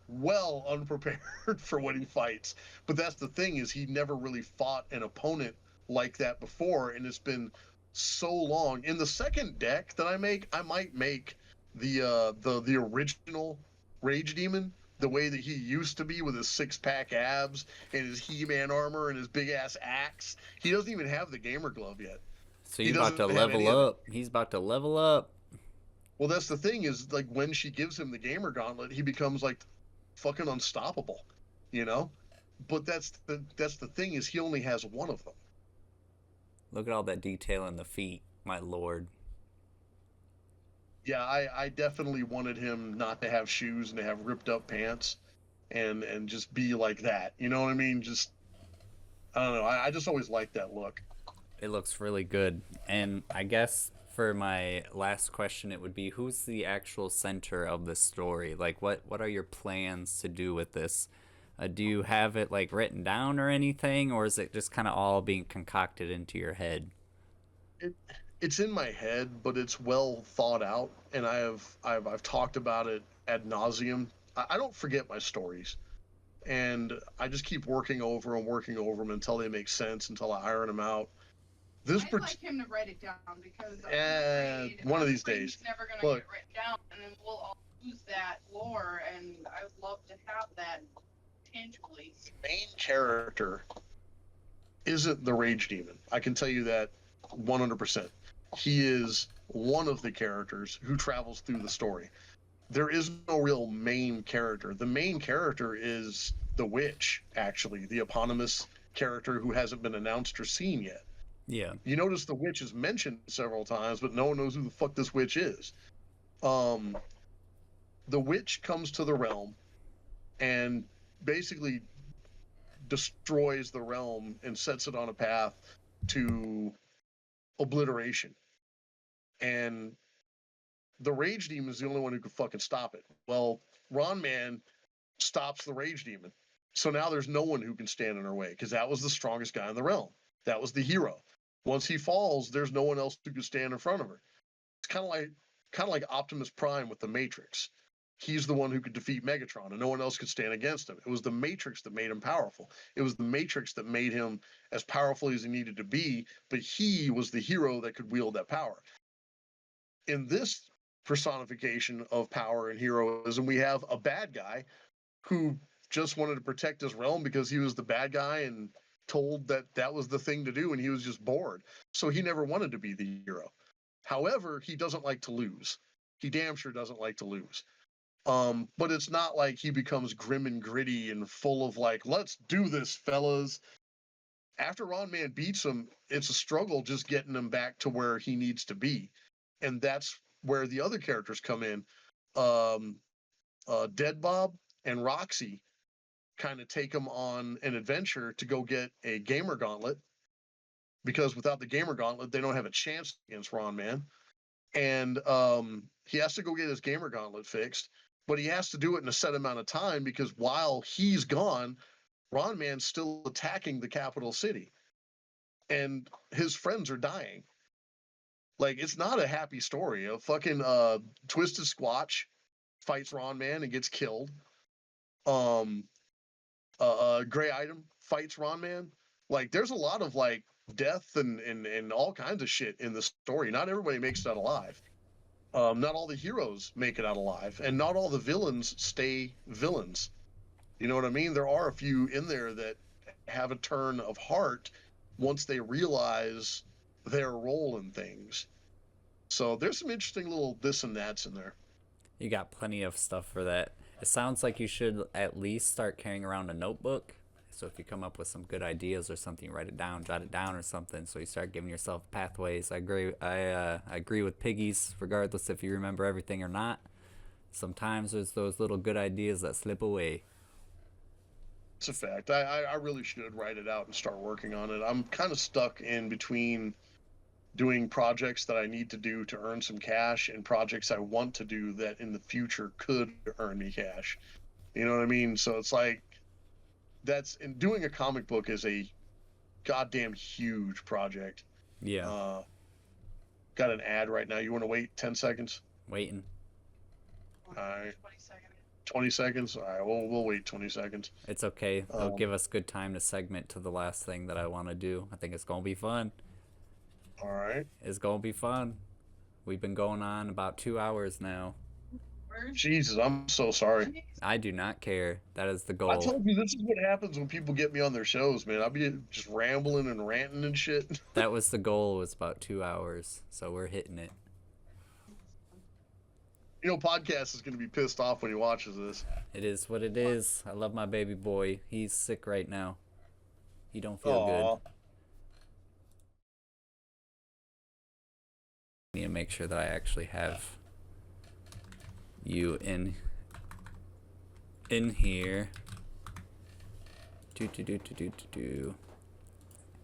S1: unprepared for when he fights. But that's the thing, is he never really fought an opponent like that before, and it's been so long. In the second deck that I might make the original Rage Demon, the way that he used to be with his 6-pack abs and his He-Man armor and his big ass axe. He doesn't even have the gamer glove yet.
S2: So
S1: He
S2: you're about to
S1: doesn't have any
S2: level
S1: of
S2: up. He's about to level up.
S1: Well, that's the thing, is like when she gives him the gamer gauntlet, he becomes like fucking unstoppable, you know? But that's the thing, is he only has one of them.
S2: Look at all that detail in the feet, my lord.
S1: Yeah, I definitely wanted him not to have shoes and to have ripped up pants and just be like that. You know what I mean? Just, I don't know. I just always liked that look.
S2: It looks really good. And I guess for my last question, it would be, who's the actual center of the story? Like, what are your plans to do with this? Do you have it like written down or anything, or is it just kind of all being concocted into your head?
S1: It's in my head, but it's well thought out, and I've talked about it ad nauseum. I don't forget my stories, and I just keep working over them until they make sense, until I iron them out.
S3: I'd like him to write it down because
S1: one of these days.
S3: He's never gonna
S1: Look,
S3: get it written down, and then we'll all lose that lore. And I would love to have that tangibly.
S1: The main character isn't the Rage Demon. I can tell you that 100%. He is one of the characters who travels through the story. There is no real main character. The main character is the witch, actually, the eponymous character who hasn't been announced or seen yet.
S2: Yeah.
S1: You notice the witch is mentioned several times, but no one knows who the fuck this witch is. The witch comes to the realm and basically destroys the realm and sets it on a path to obliteration. And the Rage Demon is the only one who could fucking stop it. Well, Ron Man stops the Rage Demon. So now there's no one who can stand in her way, because that was the strongest guy in the realm. That was the hero. Once he falls, there's no one else who can stand in front of her. It's kind of like Optimus Prime with the Matrix. He's the one who could defeat Megatron, and no one else could stand against him. It was the Matrix that made him powerful. It was the Matrix that made him as powerful as he needed to be, but he was the hero that could wield that power. In this personification of power and heroism, we have a bad guy who just wanted to protect his realm because he was the bad guy and told that that was the thing to do, and he was just bored. So he never wanted to be the hero. However, he doesn't like to lose. He damn sure doesn't like to lose. But it's not like he becomes grim and gritty and full of like, let's do this, fellas. After Ron Man beats him, it's a struggle just getting him back to where he needs to be. And that's where the other characters come in. Dead Bob and Roxy kind of take him on an adventure to go get a gamer gauntlet, because without the gamer gauntlet, they don't have a chance against Ron Man. And he has to go get his gamer gauntlet fixed, but he has to do it in a set amount of time, because while he's gone, Ron Man's still attacking the capital city, and his friends are dying. Like, it's not a happy story. A fucking Twisted Squatch fights Ron Man and gets killed. Gray Item fights Ron Man. Like, there's a lot of like death and all kinds of shit in the story. Not everybody makes it out alive. Not all the heroes make it out alive, and not all the villains stay villains. You know what I mean? There are a few in there that have a turn of heart once they realize their role in things. So there's some interesting little this and that's in there.
S2: You got plenty of stuff for that. It sounds like you should at least start carrying around a notebook. So if you come up with some good ideas or something, you write it down, jot it down or something, so you start giving yourself pathways. I agree with Piggies, regardless if you remember everything or not. Sometimes there's those little good ideas that slip away.
S1: It's a fact. I really should write it out and start working on it. I'm kind of stuck in between doing projects that I need to do to earn some cash and projects I want to do that in the future could earn me cash. You know what I mean? So it's like, and doing a comic book is a goddamn huge project.
S2: Yeah.
S1: Got an ad right now. You want to wait 10 seconds?
S2: Waiting.
S1: All right. 20 seconds? All right, we'll wait 20 seconds.
S2: It's okay. They'll give us good time to segment to the last thing that I want to do. I think it's going to be fun.
S1: All right.
S2: It's going to be fun. We've been going on about 2 hours now.
S1: Jesus, I'm so sorry.
S2: I do not care. That is the goal.
S1: I told you this is what happens when people get me on their shows, man. I'll be just rambling and ranting and shit.
S2: That was the goal, was about 2 hours. So we're hitting it.
S1: You know, podcast is going to be pissed off when he watches this.
S2: It is what it is. I love my baby boy. He's sick right now. He don't feel good. I need to make sure that I actually have you in here.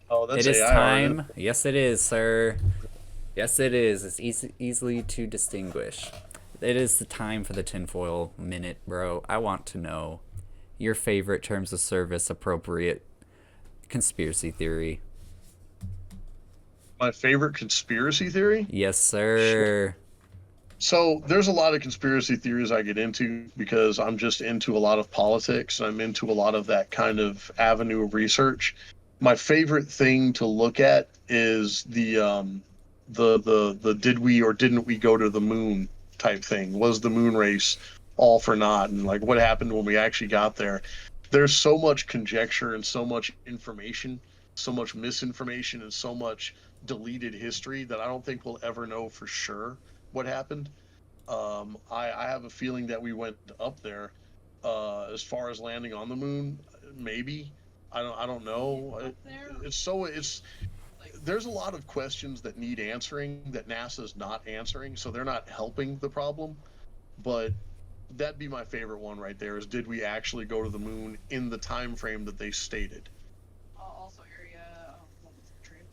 S1: Oh, that's
S2: it is
S1: AI,
S2: time. Yes, it is, sir. Yes, it is. It's easily to distinguish. It is the time for the tinfoil minute, bro. I want to know your favorite terms of service appropriate conspiracy theory.
S1: My favorite conspiracy theory?
S2: Yes, sir.
S1: So there's a lot of conspiracy theories I get into because I'm just into a lot of politics. I'm into a lot of that kind of avenue of research. My favorite thing to look at is the did we or didn't we go to the moon type thing. Was the moon race all for naught? And like what happened when we actually got there? There's so much conjecture and so much information, so much misinformation and so much deleted history that I don't think we'll ever know for sure what happened. I have a feeling that we went up there. As far as landing on the moon, maybe. I don't know. It's there's a lot of questions that need answering that NASA's not answering, so they're not helping the problem. But that'd be my favorite one right there. Is did we actually go to the moon in the time frame that they stated?
S3: Also, area. What was the trade?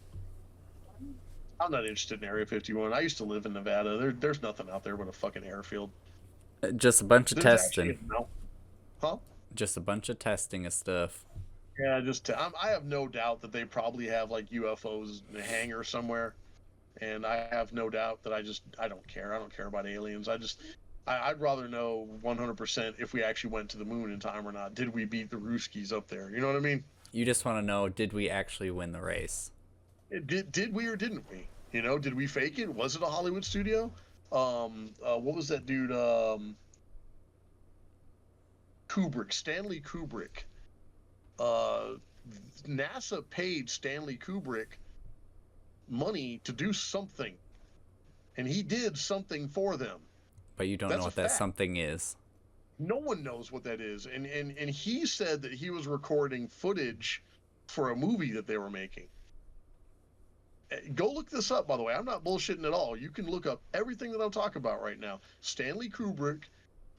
S1: I'm not interested in Area 51. I used to live in Nevada. There's nothing out there but a fucking airfield.
S2: Just a bunch of
S1: There's actually
S2: testing.
S1: no. Huh?
S2: Just a bunch of testing of stuff.
S1: Yeah, I have no doubt that they probably have like UFOs in a hangar somewhere, and I have no doubt that I don't care. I don't care about aliens. I'd rather know 100% if we actually went to the moon in time or not. Did we beat the Ruskies up there? You know what I mean?
S2: You just want to know, did we actually win the race?
S1: Did we or didn't we? You know, did we fake it? Was it a Hollywood studio? What was that dude? Kubrick, Stanley Kubrick. NASA paid Stanley Kubrick money to do something, and he did something for them.
S2: But you don't
S1: That's
S2: know
S1: a
S2: what that
S1: fact.
S2: something is.
S1: No one knows what that is, and he said that he was recording footage for a movie that they were making. Go look this up, by the way. I'm not bullshitting at all. You can look up everything that I'm talking about right now. Stanley Kubrick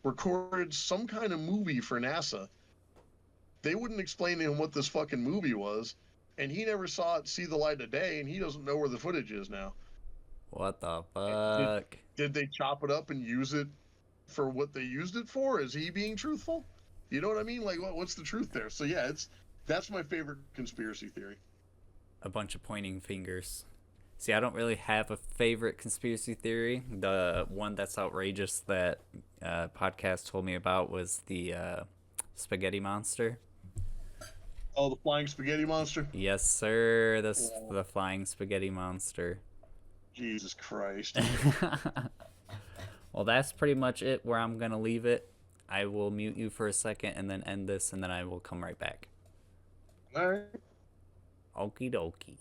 S1: recorded some kind of movie for NASA. They wouldn't explain to him what this fucking movie was, and he never saw it see the light of day, and he doesn't know where the footage is now.
S2: What the
S1: Did,
S2: fuck?
S1: did they chop it up and use it for what they used it for? Is he being truthful? You know what I mean? Like, what's the truth there? So yeah, that's my favorite conspiracy theory.
S2: A bunch of pointing fingers. See, I don't really have a favorite conspiracy theory. The one that's outrageous that podcast told me about was the spaghetti monster.
S1: Oh, the flying spaghetti monster?
S2: Yes, sir. The flying spaghetti monster.
S1: Jesus Christ.
S2: Well, that's pretty much it where I'm going to leave it. I will mute you for a second and then end this, and then I will come right back.
S1: All right.
S2: Okie dokie.